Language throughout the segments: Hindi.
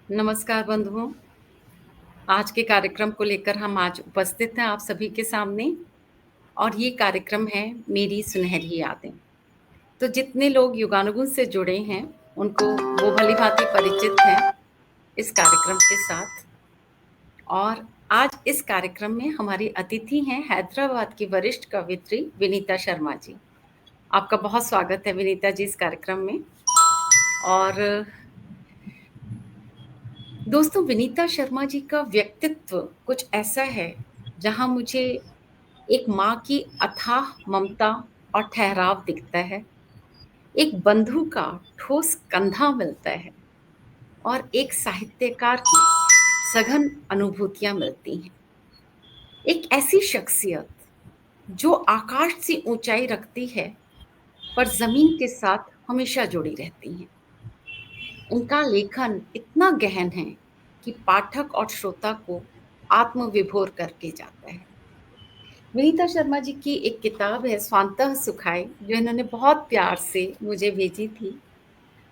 नमस्कार बंधुओं, आज के कार्यक्रम को लेकर हम आज उपस्थित हैं आप सभी के सामने और ये कार्यक्रम है मेरी सुनहरी यादें। तो जितने लोग युगानुगुण से जुड़े हैं, उनको वो भली-भांति परिचित हैं इस कार्यक्रम के साथ। और आज इस कार्यक्रम में हमारी अतिथि हैं हैदराबाद की वरिष्ठ कवयित्री विनीता शर्मा जी। आपका बहुत स्वागत है विनीता जी इस कार्यक्रम में। और दोस्तों, विनीता शर्मा जी का व्यक्तित्व कुछ ऐसा है जहां मुझे एक माँ की अथाह ममता और ठहराव दिखता है, एक बंधु का ठोस कंधा मिलता है और एक साहित्यकार की सघन अनुभूतियां मिलती हैं। एक ऐसी शख्सियत जो आकाश से ऊंचाई रखती है पर जमीन के साथ हमेशा जुड़ी रहती हैं। उनका लेखन इतना गहन है कि पाठक और श्रोता को आत्मविभोर करके जाता है। विनीता शर्मा जी की एक किताब है स्वांतः सुखाय, जो इन्होंने बहुत प्यार से मुझे भेजी थी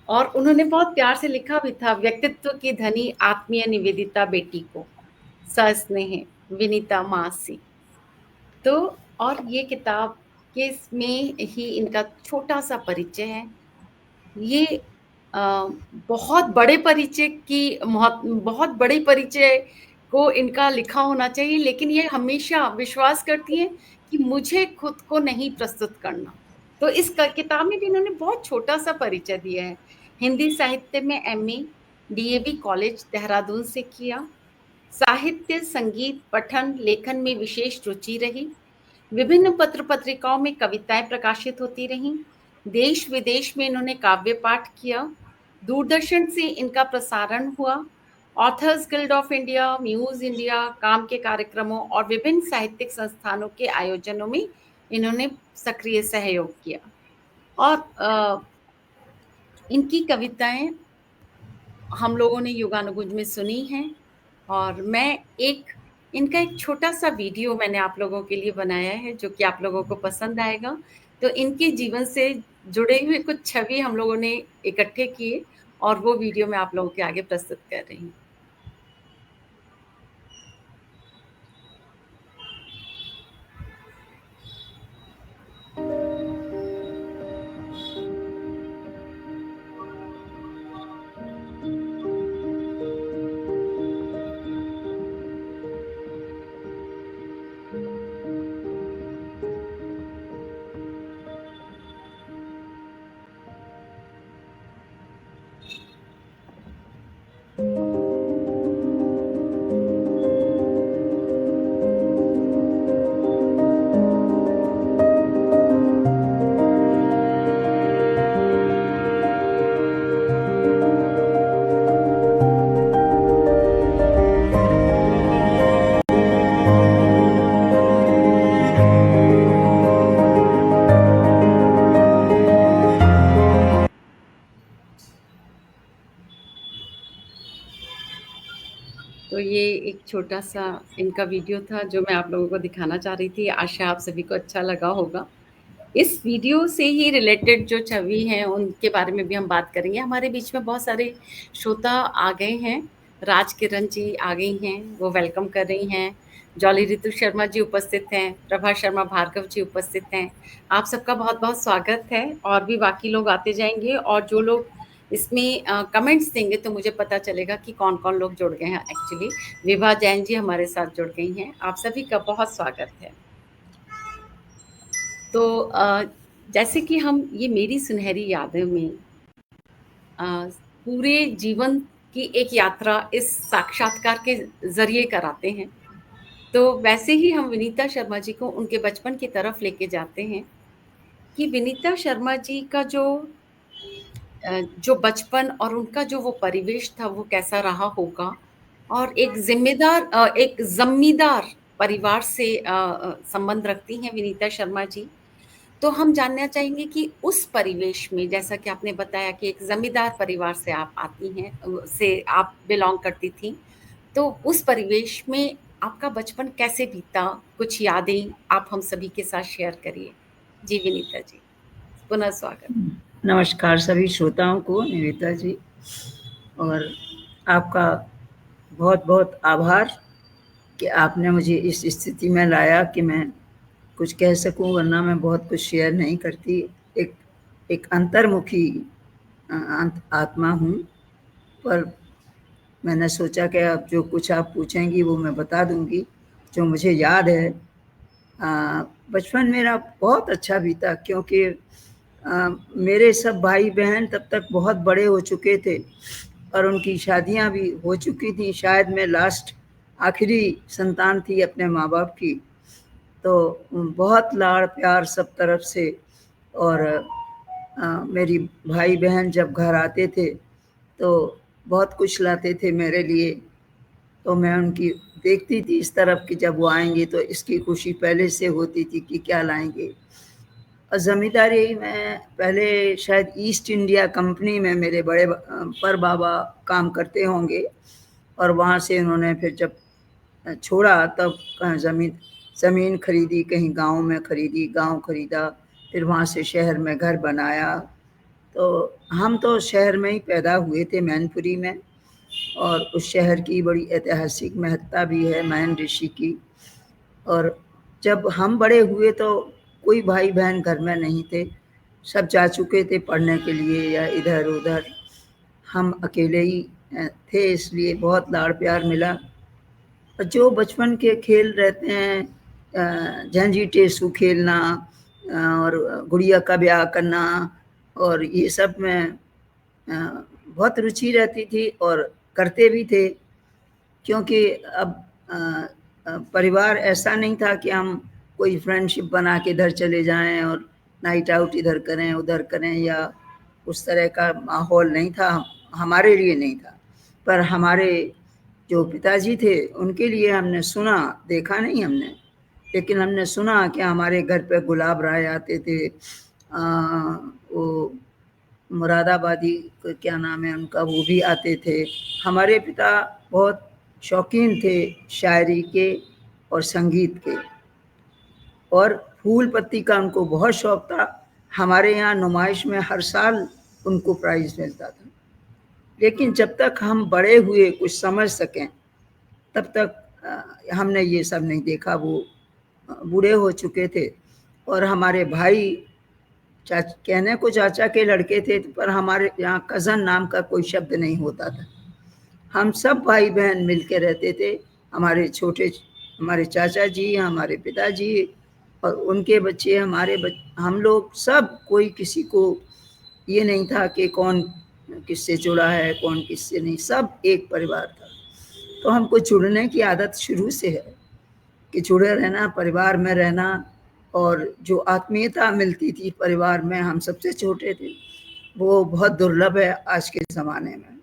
और उन्होंने बहुत प्यार से लिखा भी था, व्यक्तित्व की धनी आत्मीय निवेदिता बेटी को सस्नेह विनीता मासी। तो और ये किताब के इसमें ही इनका छोटा सा परिचय है। ये अ, बहुत बड़े परिचय की बहुत बड़े परिचय को इनका लिखा होना चाहिए, लेकिन ये हमेशा विश्वास करती हैं कि मुझे खुद को नहीं प्रस्तुत करना। तो इस किताब में भी इन्होंने बहुत छोटा सा परिचय दिया है। हिंदी साहित्य में एमए डीएवी कॉलेज देहरादून से किया। साहित्य संगीत पठन लेखन में विशेष रुचि रही। विभिन्न पत्र पत्रिकाओं में कविताएं प्रकाशित होती रहीं। देश विदेश में इन्होंने काव्य पाठ किया। दूरदर्शन से इनका प्रसारण हुआ। Authors guild of India, muse India, काम के कार्यक्रमों और विभिन्न साहित्यिक संस्थानों के आयोजनों में इन्होंने सक्रिय सहयोग किया। और इनकी कविताएं हम लोगों ने युगानुगुंज में सुनी हैं। और मैं इनका एक छोटा सा वीडियो मैंने आप लोगों के लिए बनाया है, जो कि आप लोगों को पसंद आएगा। तो इनके जीवन से जुड़े हुए कुछ छवि हम लोगों ने इकट्ठे किए और वो वीडियो मैं आप लोगों के आगे प्रस्तुत कर रही हूँ। तो ये एक छोटा सा इनका वीडियो था जो मैं आप लोगों को दिखाना चाह रही थी। आशा आप सभी को अच्छा लगा होगा। इस वीडियो से ही रिलेटेड जो छवि हैं उनके बारे में भी हम बात करेंगे। हमारे बीच में बहुत सारे श्रोता आ गए हैं। राज किरण जी आ गई हैं, वो वेलकम कर रही हैं। जॉली ऋतु शर्मा जी उपस्थित हैं। प्रभा शर्मा भार्गव जी उपस्थित हैं। आप सबका बहुत बहुत स्वागत है। और भी बाकी लोग आते जाएंगे और जो लोग इसमें कमेंट्स देंगे तो मुझे पता चलेगा कि कौन कौन लोग जुड़ गए हैं। एक्चुअली विभा जैन जी हमारे साथ जुड़ गई हैं। आप सभी का बहुत स्वागत है। तो जैसे कि हम ये मेरी सुनहरी यादें में पूरे जीवन की एक यात्रा इस साक्षात्कार के ज़रिए कराते हैं, तो वैसे ही हम विनीता शर्मा जी को उनके बचपन की तरफ लेके जाते हैं कि विनीता शर्मा जी का जो बचपन और उनका जो वो परिवेश था वो कैसा रहा होगा। और एक ज़मींदार परिवार से संबंध रखती हैं विनीता शर्मा जी। तो हम जानना चाहेंगे कि उस परिवेश में, जैसा कि आपने बताया कि एक जमींदार परिवार से आप आती हैं, से आप बिलॉन्ग करती थी, तो उस परिवेश में आपका बचपन कैसे बीता? कुछ यादें आप हम सभी के साथ शेयर करिए। जी विनीता जी, पुनः स्वागत। नमस्कार सभी श्रोताओं को, निवेदिता जी। और आपका बहुत-बहुत आभार कि आपने मुझे इस स्थिति में लाया कि मैं कुछ कह सकूँ, वरना मैं बहुत कुछ शेयर नहीं करती। एक एक अंतर्मुखी अंत आत्मा हूँ, पर मैंने सोचा कि अब जो कुछ आप पूछेंगी वो मैं बता दूँगी, जो मुझे याद है। बचपन मेरा बहुत अच्छा बीता, क्योंकि मेरे सब भाई-बहन तब तक बहुत बड़े हो चुके थे और उनकी शादियाँ भी हो चुकी थी। शायद मैं लास्ट आखिरी संतान थी अपने माँ-बाप की। तो बहुत लाड़-प्यार सब तरफ से। और मेरी भाई-बहन जब घर आते थे, तो बहुत कुछ लाते थे मेरे लिए। तो मैं उनकी देखती थी इस तरफ कि जब वो आएँगे तो इसकी खुशी पहले से होती थी कि क्या लाएँगे। और ज़मींदारी में पहले शायद ईस्ट इंडिया कंपनी में मेरे बड़े पर बाबा काम करते होंगे, और वहाँ से उन्होंने फिर जब छोड़ा तब ज़मीन ज़मीन खरीदी, कहीं गाँव में खरीदी, गाँव खरीदा, फिर वहाँ से शहर में घर बनाया। तो हम तो शहर में ही पैदा हुए थे, मैनपुरी में, और उस शहर की बड़ी ऐतिहासिक महत्ता भी है, मैन ऋषि की। और जब हम बड़े हुए तो कोई भाई-बहन घर में नहीं थे, सब जा चुके थे पढ़ने के लिए या इधर-उधर। हम अकेले ही थे, इसलिए बहुत लाड़-प्यार मिला। और जो बचपन के खेल रहते हैं, झंझी-टेसू खेलना, और गुड़िया का ब्याह करना, और ये सब में बहुत रुचि रहती थी और करते भी थे। क्योंकि अब परिवार ऐसा नहीं था कि हम कोई फ्रेंडशिप बना के इधर चले जाएं और नाइट आउट इधर करें उधर करें, या उस तरह का माहौल नहीं था, हमारे लिए नहीं था। पर हमारे जो पिताजी थे उनके लिए हमने सुना, देखा नहीं हमने, लेकिन हमने सुना कि हमारे घर पे गुलाब राय आते थे। वो मुरादाबादी क्या नाम है उनका, वो भी आते थे। हमारे पिता बहुत शौकीन थे शायरी के और संगीत के, और फूल पत्ती का उनको बहुत शौक था। हमारे यहाँ नुमाइश में हर साल उनको प्राइज़ मिलता था। लेकिन जब तक हम बड़े हुए, कुछ समझ सकें, तब तक हमने ये सब नहीं देखा। वो बूढ़े हो चुके थे, और हमारे भाई कहने को चाचा के लड़के थे, पर हमारे यहाँ कज़न नाम का कोई शब्द नहीं होता था। हम सब भाई बहन मिल के रहते थे। हमारे छोटे हमारे चाचा जी, हमारे पिताजी और उनके बच्चे, हम लोग सब, कोई किसी को ये नहीं था कि कौन किससे जुड़ा है, कौन किससे नहीं, सब एक परिवार था। तो हमको जुड़ने की आदत शुरू से है कि जुड़े रहना, परिवार में रहना, और जो आत्मीयता मिलती थी परिवार में, हम सबसे छोटे थे, वो बहुत दुर्लभ है आज के ज़माने में।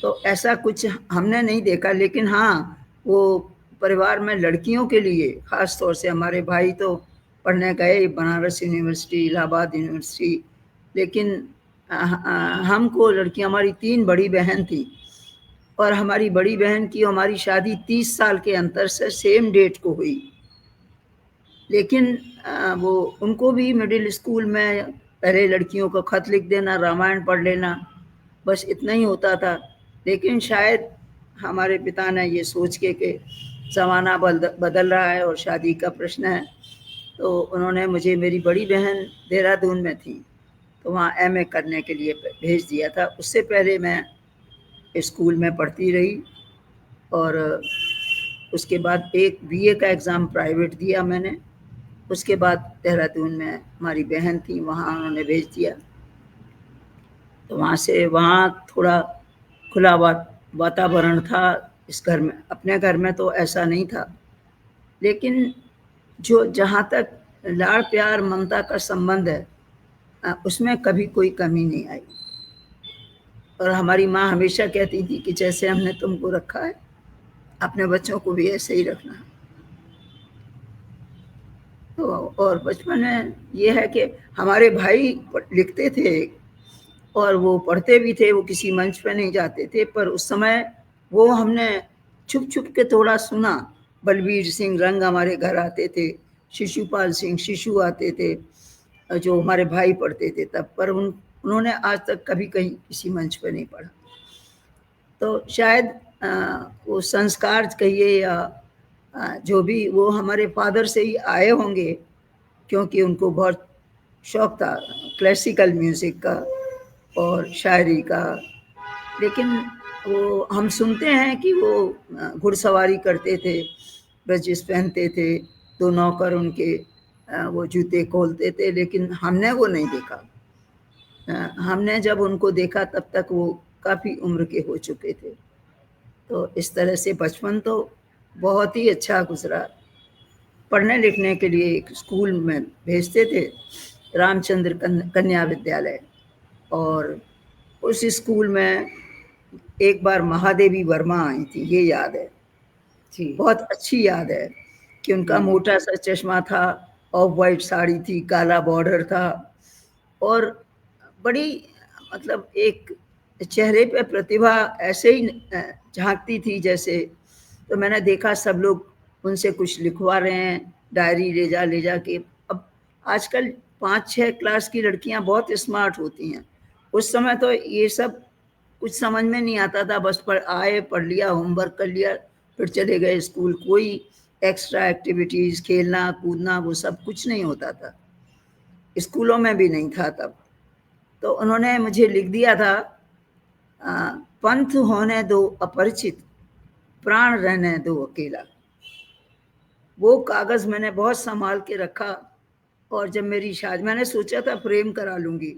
तो ऐसा कुछ हमने नहीं देखा। लेकिन हाँ, वो परिवार में लड़कियों के लिए ख़ास तौर से, हमारे भाई तो पढ़ने गए बनारस यूनिवर्सिटी, इलाहाबाद यूनिवर्सिटी, लेकिन हमको लड़कियां, हमारी 3 बड़ी बहन थी, और हमारी बड़ी बहन की हमारी शादी 30 साल के अंतर से सेम डेट को हुई। लेकिन वो उनको भी मिडिल स्कूल में पहले लड़कियों को खत लिख देना, रामायण पढ़ लेना, बस इतना ही होता था। लेकिन शायद हमारे पिता ने ये सोच के कि ज़माना बदल रहा है और शादी का प्रश्न है, तो उन्होंने मुझे, मेरी बड़ी बहन देहरादून में थी, तो वहाँ एमए करने के लिए भेज दिया था। उससे पहले मैं स्कूल में पढ़ती रही, और उसके बाद एक बीए का एग्ज़ाम प्राइवेट दिया मैंने। उसके बाद देहरादून में हमारी बहन थी, वहाँ उन्होंने भेज दिया। तो वहाँ से, वहाँ थोड़ा खुला वातावरण था। इस घर में, अपने घर में तो ऐसा नहीं था। लेकिन जो जहाँ तक लाड़ प्यार ममता का संबंध है, उसमें कभी कोई कमी नहीं आई। और हमारी माँ हमेशा कहती थी कि जैसे हमने तुमको रखा है, अपने बच्चों को भी ऐसे ही रखना। तो और बचपन में ये है कि हमारे भाई लिखते थे, और वो पढ़ते भी थे, वो किसी मंच पे नहीं जाते थे, पर उस समय वो हमने छुप छुप के थोड़ा सुना। बलबीर सिंह रंग हमारे घर आते थे, शिशुपाल सिंह शिशु आते थे, जो हमारे भाई पढ़ते थे तब, पर उन्होंने आज तक कभी कहीं किसी मंच पे नहीं पढ़ा। तो शायद वो संस्कार कहिए या जो भी वो हमारे फादर से ही आए होंगे, क्योंकि उनको बहुत शौक था क्लासिकल म्यूज़िक का और शायरी का। लेकिन वो हम सुनते हैं कि वो घुड़सवारी करते थे, ब्रजेश पहनते थे, 2 नौकर उनके वो जूते खोलते थे, लेकिन हमने वो नहीं देखा। हमने जब उनको देखा तब तक वो काफ़ी उम्र के हो चुके थे। तो इस तरह से बचपन तो बहुत ही अच्छा गुज़रा। पढ़ने लिखने के लिए एक स्कूल में भेजते थे, रामचंद्र कन्या विद्यालय, और उस स्कूल में एक बार महादेवी वर्मा आई थी, ये याद है। जी। बहुत अच्छी याद है कि उनका मोटा सा चश्मा था, ऑफ वाइट साड़ी थी, काला बॉर्डर था, और बड़ी मतलब एक चेहरे पे प्रतिभा ऐसे ही झांकती थी जैसे। तो मैंने देखा सब लोग उनसे कुछ लिखवा रहे हैं, डायरी ले जा के। अब आजकल 5-6 क्लास की लड़कियां बहुत स्मार्ट होती हैं। उस समय तो ये सब कुछ समझ में नहीं आता था, बस पढ़ लिया, होमवर्क कर लिया, फिर चले गए स्कूल। कोई एक्स्ट्रा एक्टिविटीज़, खेलना कूदना, वो सब कुछ नहीं होता था, स्कूलों में भी नहीं था तब। तो उन्होंने मुझे लिख दिया था, पंथ होने दो अपरिचित, प्राण रहने दो अकेला। वो कागज़ मैंने बहुत संभाल के रखा, और जब मेरी शादी, मैंने सोचा था फ्रेम करा लूँगी,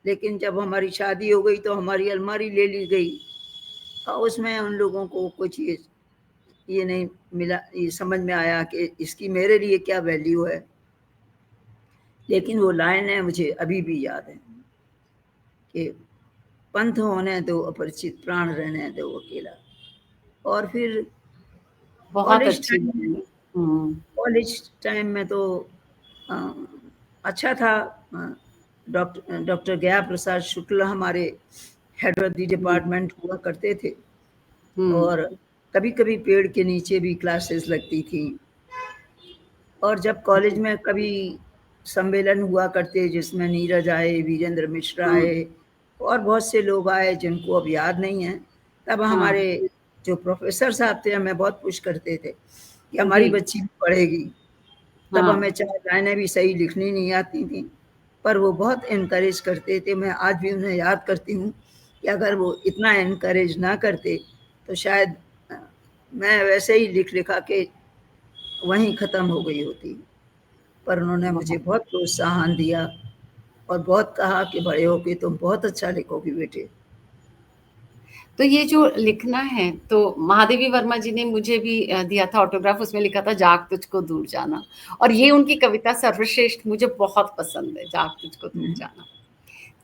लेकिन जब हमारी शादी हो गई तो हमारी अलमारी ले ली गई, और उसमें उन लोगों को कुछ ये नहीं मिला, ये समझ में आया कि इसकी मेरे लिए क्या वैल्यू है। लेकिन वो लाइनें मुझे अभी भी याद हैं कि पंथ होने दो अपरिचित, प्राण रहने दो अकेला। और फिर बहुत कॉलेज अच्छी टाइम में लगी। हुँ। कॉलेज टाइम में तो अ, अच्छा था। डॉक्टर गया प्रसाद शुक्ल हमारे head of the hmm, department हुआ करते थे, हुँ, और कभी-कभी पेड़ के नीचे भी क्लासेस लगती थी। और जब कॉलेज हुँ, में कभी सम्मेलन हुआ करते जिसमें नीरज आए, वीरेंद्र मिश्रा हुँ, आए, और बहुत से लोग आए जिनको अब याद नहीं है, तब हाँ, हमारे जो प्रोफेसर साहब थे हमें बहुत पुश करते थे कि जी, हमारी बच्ची भी पढ़ेगी। तब हाँ, हमें 4 लाइनें भी सही लिखनी नहीं आती थीं, पर वो बहुत एनकरेज करते थे। मैं आज भी उन्हें याद करती हूँ कि अगर वो इतना एनकरेज ना करते तो शायद अ, मैं वैसे ही लिखा के वहीं ख़त्म हो गई होती। पर उन्होंने मुझे बहुत। बहुत प्रोत्साहन दिया, और बहुत कहा कि बड़े होके तुम बहुत अच्छा लिखोगी बेटे। तो ये जो लिखना है, तो महादेवी वर्मा जी ने मुझे भी दिया था ऑटोग्राफ, उसमें लिखा था जाग तुझको दूर जाना, और ये उनकी कविता सर्वश्रेष्ठ मुझे बहुत पसंद है, जाग तुझको दूर हुँ। जाना।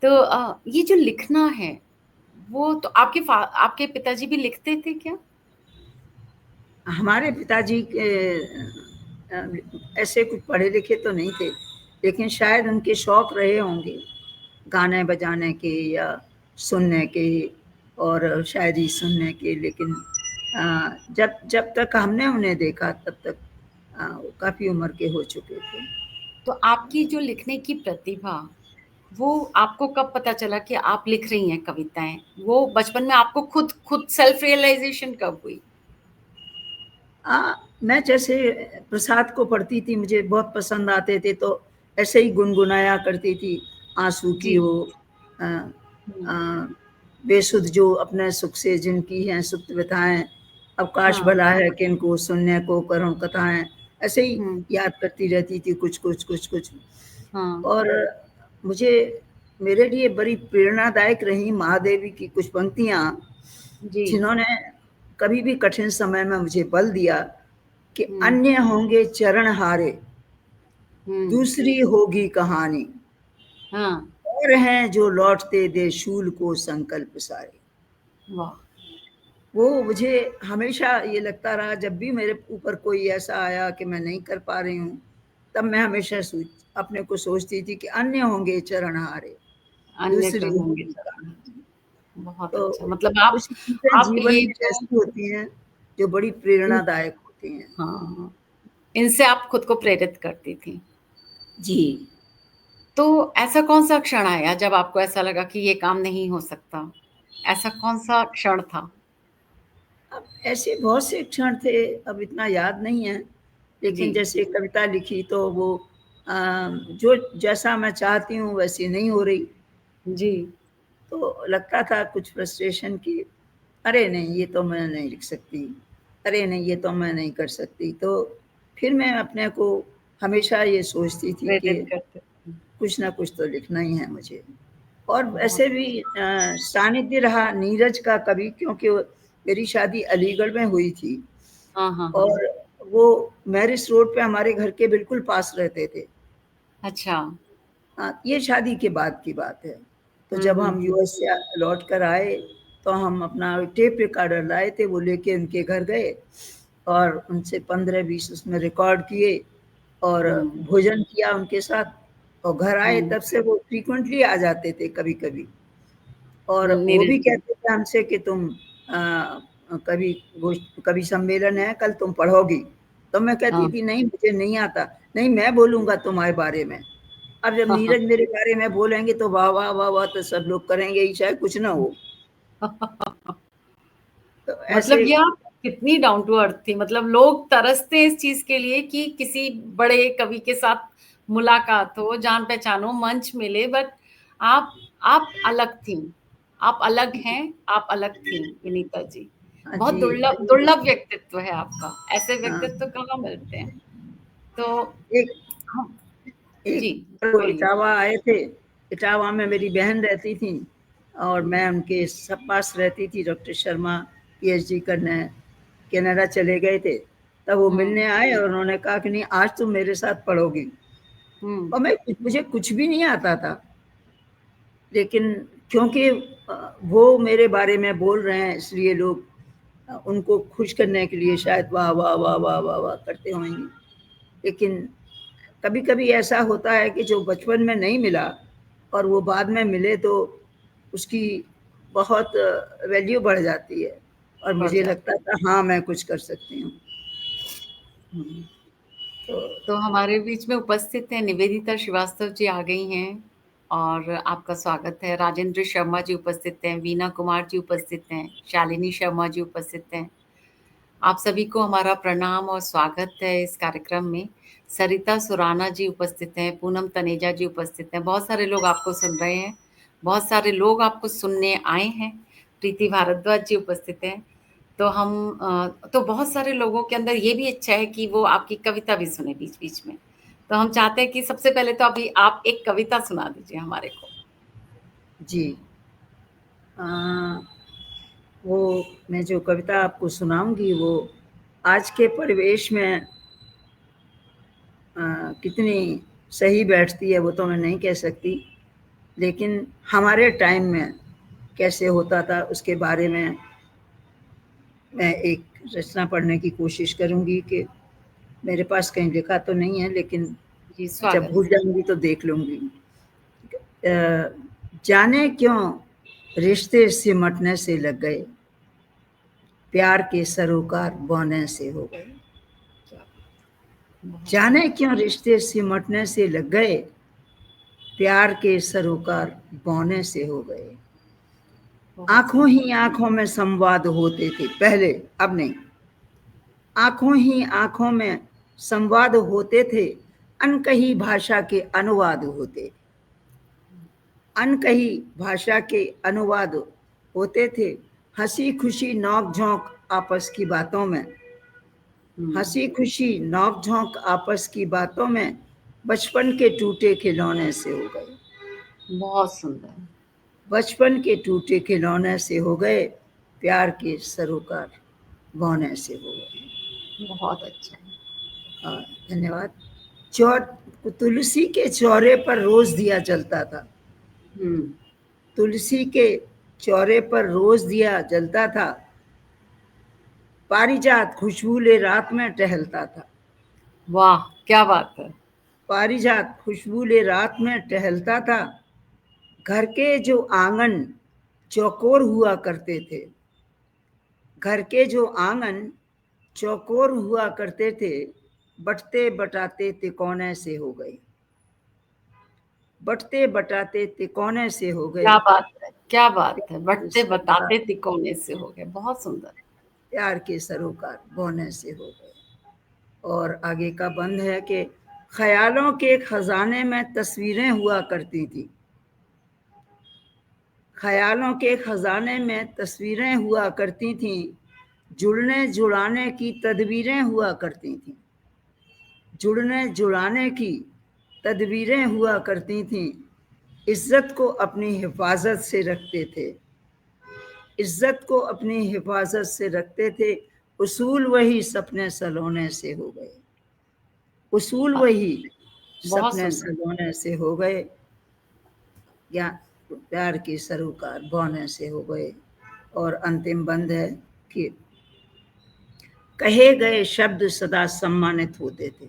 तो ये जो लिखना है, वो तो आपके पिताजी भी लिखते थे क्या? हमारे पिताजी के ऐसे कुछ पढ़े लिखे तो नहीं थे, लेकिन शायद उनके शौक रहे होंगे गाने बजाने के या सुनने के, और शायरी सुनने के। लेकिन जब जब तक हमने उन्हें देखा तब तक वो काफ़ी उम्र के हो चुके थे। तो आपकी जो लिखने की प्रतिभा, वो आपको कब पता चला कि आप लिख रही हैं कविताएँ? वो बचपन में आपको खुद खुद सेल्फ रियलाइज़ेशन कब हुई? मैं जैसे प्रसाद को पढ़ती थी, मुझे बहुत पसंद आते थे, तो ऐसे ही गुनगुनाया करती थी। आँसू की जी। हो, अ हुँ, अ, बेसुध जो अपने सुख से जिनकी हैं सुप्त व्यथाएँ, अब काश हाँ, भला है किनको सुनने को करूँ कथाएँ। ऐसे ही हुँ, याद करती रहती थी कुछ। हाँ, और मुझे मेरे लिए बड़ी प्रेरणादायक रही महादेवी की कुछ पंक्तियाँ, जी, जिन्होंने कभी भी कठिन समय में मुझे बल दिया कि हुँ, अन्य होंगे चरण हारे, हुँ, दूसरी होगी कहानी, हाँ, और हैं जो लौटते दे शूल को संकल्प सारे। वाह! वो मुझे हमेशा ये लगता रहा, जब भी मेरे ऊपर कोई ऐसा आया कि मैं नहीं कर पा रही हूँ, तब मैं हमेशा अपने को सोचती थी कि अन्य होंगे चरण हारे, अन्य दूसरी होंगे होगी चरण। कहानी। बहुत तो अच्छा, मतलब कुछ चीज़ें आप जीवन ये में जो ऐसी होती हैं, जो बड़ी इन प्रेरणादायक होती हैं। हाँ, इनसे आप खुद को प्रेरित करती थीं। जी। तो ऐसा कौन-सा क्षण आया जब आपको ऐसा लगा कि ये काम नहीं हो सकता? ऐसा कौन-सा क्षण था? अब ऐसे बहुत से क्षण थे, अब इतना याद नहीं है, जी, लेकिन जैसे कविता लिखी तो वो जो जैसा मैं चाहती हूँ वैसी नहीं हो रही, जी। तो लगता था कुछ फ्रस्ट्रेशन कि अरे नहीं ये तो मैं नहीं लिख सकती, अरे नहीं ये तो मैं नहीं कर सकती। तो फिर मैं अपने को हमेशा ये सोचती थी कि प्रेरित करते। कुछ ना कुछ तो लिखना ही है मुझे। और बहुत वैसे भी सानिध्य रहा नीरज का कभी, क्योंकि मेरी शादी अलीगढ़ में हुई थी हाँ, हाँ, हाँ। और वो मैरिज रोड पे हमारे घर के बिल्कुल पास रहते थे। अच्छा। ये शादी के बाद की बात है। तो हुँ, जब हुँ, हम हुँ। यूएस से लौट कर आए, तो हम अपना टेप रिकॉर्डर लाए थे, वो लेके उनके घर गए और उनसे 15-20 उसमें रिकॉर्ड किए और हुँ, भोजन किया उनके साथ और घर आए, हुँ, तब से वो फ्रीक्वेंटली आ जाते थे कभी-कभी। और वो नीरज भी जी। कहते थे हमसे कि तुम कभी कभी सम्मेलन है कल तुम पढ़ोगी। तो मैं कहती हाँ। थी नहीं मुझे नहीं आता, नहीं मैं बोलूँगा तुम्हारे बारे में। अब जब नीरज मेरे बारे में बोलेंगे तो वाह, वाह, वाह, वाह तो सब लोग करेंगे ही, चाहे कुछ ना हो। तो मतलब ऐसे ये आप कितनी डाउन टू अर्थ थी, मतलब लोग तरसते हैं इस चीज के लिए कि किसी बड़े कवि के साथ मुलाकात हो, जान पहचान हो, मंच मिले, बट आप अलग थी। आप अलग हैं, आप अलग थी विनीता जी। हाँ बहुत जी, दुर्लभ दुर्लभ व्यक्तित्व है आपका, ऐसे हाँ, व्यक्तित्व कहाँ मिलते हैं। तो एक हम एक जी, वो बोलिए। इटावा आए थे, इटावा में मेरी बहन रहती थी और मैं उनके सब पास रहती थी। डॉक्टर शर्मा पीएचडी करने कनाडा चले गए थे, तब वो हम्म, मिलने आए और उन्होंने कहा कि नहीं आज तुम मेरे साथ पढ़ोगी। हम्म। और मुझे कुछ भी नहीं आता था, लेकिन क्योंकि वो मेरे बारे में बोल रहे हैं इसलिए लोग उनको खुश करने के लिए शायद वाह वाह वाह वाह वाह वाह करते होंगे। लेकिन कभी कभी ऐसा होता है कि जो बचपन में नहीं मिला और वो बाद में मिले तो उसकी बहुत वैल्यू बढ़ जाती है और बढ़ मुझे जाता लगता था हाँ मैं कुछ कर सकती हूँ। है। तो तो हमारे बीच में उपस्थित हैं निवेदिता श्रीवास्तव जी आ गई हैं और आपका स्वागत है। राजेंद्र शर्मा जी उपस्थित हैं, वीना कुमार जी उपस्थित हैं, शालिनी शर्मा जी उपस्थित हैं। आप सभी को हमारा प्रणाम और स्वागत है इस कार्यक्रम में। सरिता सुराना जी उपस्थित हैं, पूनम तनेजा जी उपस्थित हैं। बहुत सारे लोग आपको सुन रहे हैं, बहुत सारे लोग आपको सुनने आए हैं। प्रीति भारद्वाज जी उपस्थित हैं। तो तो बहुत सारे लोगों के अंदर ये भी इच्छा है कि वो आपकी कविता भी सुने बीच-बीच में। तो हम चाहते हैं कि सबसे पहले तो अभी आप एक कविता सुना दीजिए हमारे को। जी, अ, वो मैं जो कविता आपको सुनाऊंगी वो आज के परिवेश में कितनी सही बैठती है वो तो मैं नहीं कह सकती, लेकिन हमारे टाइम में कैसे होता था उसके बारे में मैं एक रचना पढ़ने की कोशिश करूंगी कि मेरे पास कहीं लिखा तो नहीं है, लेकिन जी, जब स्वागत भूल है। जाऊंगी तो देख लूंगी। जाने क्यों रिश्ते सिमटने से लग गए, प्यार के सरोकार बोने से हो गए। क्या बहुत जाने सुंदर, क्यों रिश्ते सिमटने से लग गए, प्यार के सरोकार बोने से हो गए। बहुत आंखों सुंदर। ही आंखों में संवाद होते थे पहले, अब नहीं। आंखों ही आंखों में संवाद होते थे, अनकही भाषा के अनुवाद होते। अनकही भाषा के अनुवाद होते थे, हंसी खुशी नोक झोंक आपस की बातों में। हुँ, हंसी खुशी नोक झोंक आपस की बातों में, बचपन के टूटे खिलौने से हो गए। बहुत सुंदर। बचपन के टूटे खिलौने से हो गए, प्यार के सरोकार गौने से हो गए। बहुत अच्छा। धन्यवाद। चौर तुलसी के चौरे पर रोज दिया जलता था। हुँ, तुलसी के चौरे पर रोज दिया जलता था, पारिजात खुशबू ले रात में टहलता था। वाह! क्या बात है। पारिजात खुशबू ले रात में टहलता था, घर के जो आंगन चौकोर हुआ करते थे। घर के जो आंगन चौकोर हुआ करते थे, बटते बटाते तिकोने से हो गए। बटते बटाते तिकोने से हो गए। क्या बात है, क्या बात है। प्यार के बटते सरोकार बताते तिकोने से हो गए, बहुत सुंदर। प्यार के सरोकार बौने से हो गए। और आगे का बंद है कि ख्यालों के खजाने में तस्वीरें हुआ करती थी, ख्यालों के खजाने में तस्वीरें हुआ करती थीं, जुड़ने जुड़ाने की तदबीरें हुआ करती थीं, जुड़ने जुड़ाने की तदबीरें हुआ करती थीं, इज्जत को अपनी हिफाजत से रखते थे, इज्जत को अपनी हिफाजत से रखते थे, उसूल वही सपने सलोने से हो गए, उसूल वही बहुत सपने सुंदर। सलोने से हो गए, या प्यार की सरोकार बौने से हो गए। और अंतिम बंद है कि कहे गए शब्द सदा सम्मानित होते थे,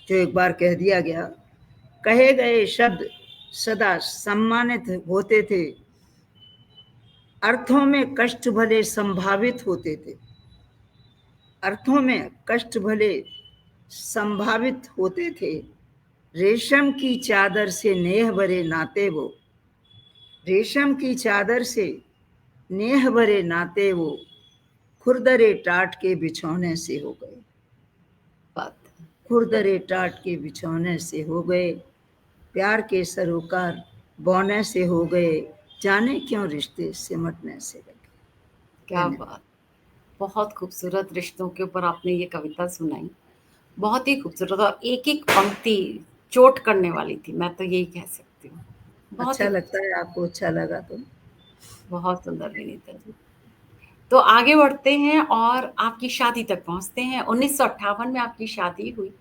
जो एक बार कह दिया गया, कहे गए शब्द सदा सम्मानित होते थे, अर्थों में कष्ट भले संभावित होते थे, अर्थों में कष्ट भले संभावित होते थे, रेशम की चादर से नेह भरे नाते वो, रेशम की चादर से नेह भरे नाते वो, खुरदरे टाट के बिछौने से हो गए, बात। खुरदरे टाट के बिछौने से हो गए, प्यार के सरोकार बौने से हो गए, जाने क्यों रिश्ते सिमटने से लगे। क्या धन्यवाद। बात। बहुत खूबसूरत रिश्तों के ऊपर आपने ये कविता सुनाई। बहुत ही खूबसूरत और एक-एक पंक्ति चोट करने वाली थी, मैं तो यही कह सकती हूँ। बहुत ही अच्छा लगता है, खूबसूरत। आपको अच्छा लगा तो। बहुत सुंदर विनीता जी। तो आगे बढ़ते हैं और आपकी शादी तक पहुँचते हैं। 1958 में आपकी शादी हुई।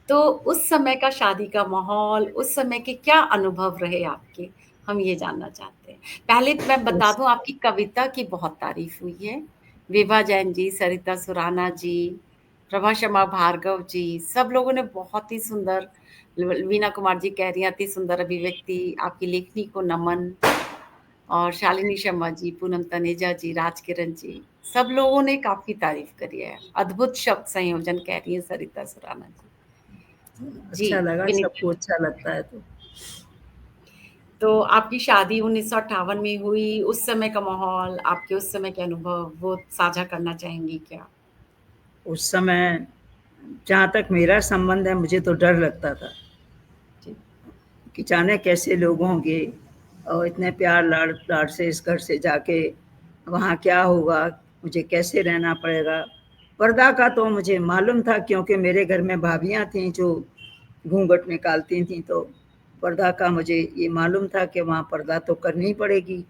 तो उस समय का शादी का माहौल, उस समय के क्या अनुभव रहे आपके? हम ये जानना चाहते हैं। पहले मैं बता उस दूँ, आपकी कविता की बहुत तारीफ़ हुई है। विभा जैन जी, सरिता सुराना जी, प्रभा शर्मा भार्गव जी, सब लोगों ने बहुत ही सुंदर। वीना कुमार जी कह रही हैं, अति सुंदर अभिव्यक्ति, आपकी लेखनी को नमन। और शालिनी शर्मा जी, पूनम तनेजा जी, राज किरण जी, सब लोगों ने काफ़ी तारीफ़ करी है। अद्भुत शब्द संयोजन कह रही हैं सरिता सुराना जी। जी, अच्छा लगा, विनीता सबको जी। अच्छा लगता है तो। तो आपकी शादी 1958 में हुई, उस समय का माहौल, आपके उस समय के अनुभव, वो साझा करना चाहेंगी क्या? उस समय जहाँ तक मेरा संबंध है, मुझे तो डर लगता था जी। कि जाने कैसे लोग होंगे, और इतने प्यार लाड़ लाड़ से इस घर से जाके वहाँ क्या होगा, मुझे कैसे रहना पड़ेगा। पर्दा का तो मुझे मालूम था, क्योंकि मेरे घर में भाभियाँ थीं जो घूंघट निकालती थीं, तो पर्दा का मुझे ये मालूम था कि वहाँ पर्दा तो करनी ही पड़ेगी।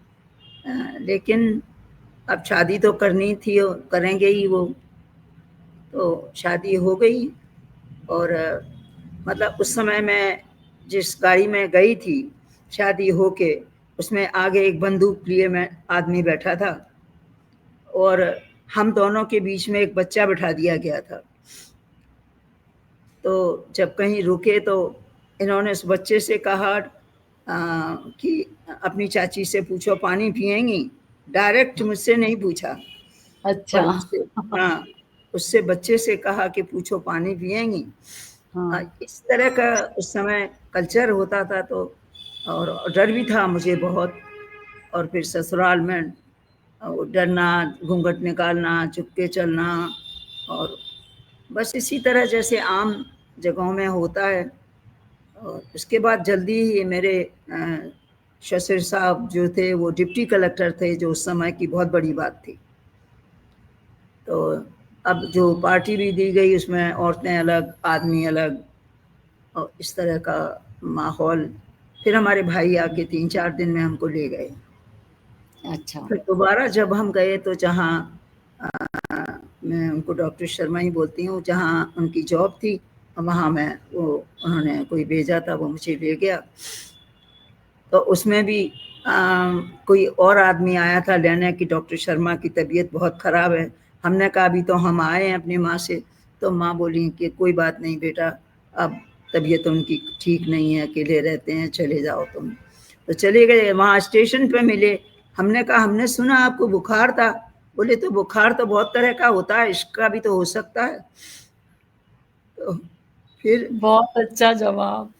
लेकिन अब शादी तो करनी थी, करेंगे ही वो। तो शादी हो गई। और मतलब उस समय मैं जिस गाड़ी में गई थी शादी होके, उसमें आगे एक बंदूक लिए मैं आदमी बैठा था, और हम दोनों के बीच में एक बच्चा बिठा दिया गया था। तो जब कहीं रुके तो इन्होंने उस बच्चे से कहा कि अपनी चाची से पूछो पानी पिएंगी। डायरेक्ट मुझसे नहीं पूछा, अच्छा। पर उससे, हाँ, उससे बच्चे से कहा कि पूछो पानी पिएंगी। हाँ। इस तरह का उस समय कल्चर होता था। तो और डर भी था मुझे बहुत। और फिर ससुराल में वो डरना, घूंघट निकालना, चुप के चलना, और बस इसी तरह जैसे आम जगहों में होता है। और उसके बाद जल्दी ही मेरे ससुर साहब जो थे वो डिप्टी कलेक्टर थे, जो उस समय की बहुत बड़ी बात थी। तो अब जो पार्टी भी दी गई, उसमें औरतें अलग, आदमी अलग, और इस तरह का माहौल। फिर हमारे भाई आके 3-4 दिन में हमको ले गए। अच्छा। फिर दोबारा जब हम गए तो जहाँ मैं उनको डॉक्टर शर्मा ही बोलती हूँ, जहाँ उनकी जॉब थी, वहाँ मैं वो उन्होंने कोई भेजा था, वो मुझे ले गया। तो उसमें भी कोई और आदमी आया था लेने की डॉक्टर शर्मा की तबीयत बहुत ख़राब है। हमने कहा अभी तो हम आए हैं अपनी माँ से। तो माँ बोली कि कोई बात नहीं बेटा, अब तबीयत उनकी ठीक नहीं है, अकेले रहते हैं, चले जाओ तुम। तो चले गए। वहाँ स्टेशन पे मिले। हमने कहा हमने सुना आपको बुखार था। बोले तो बुखार तो बहुत तरह का होता है, इसका भी तो हो सकता है। तो फिर बहुत अच्छा जवाब।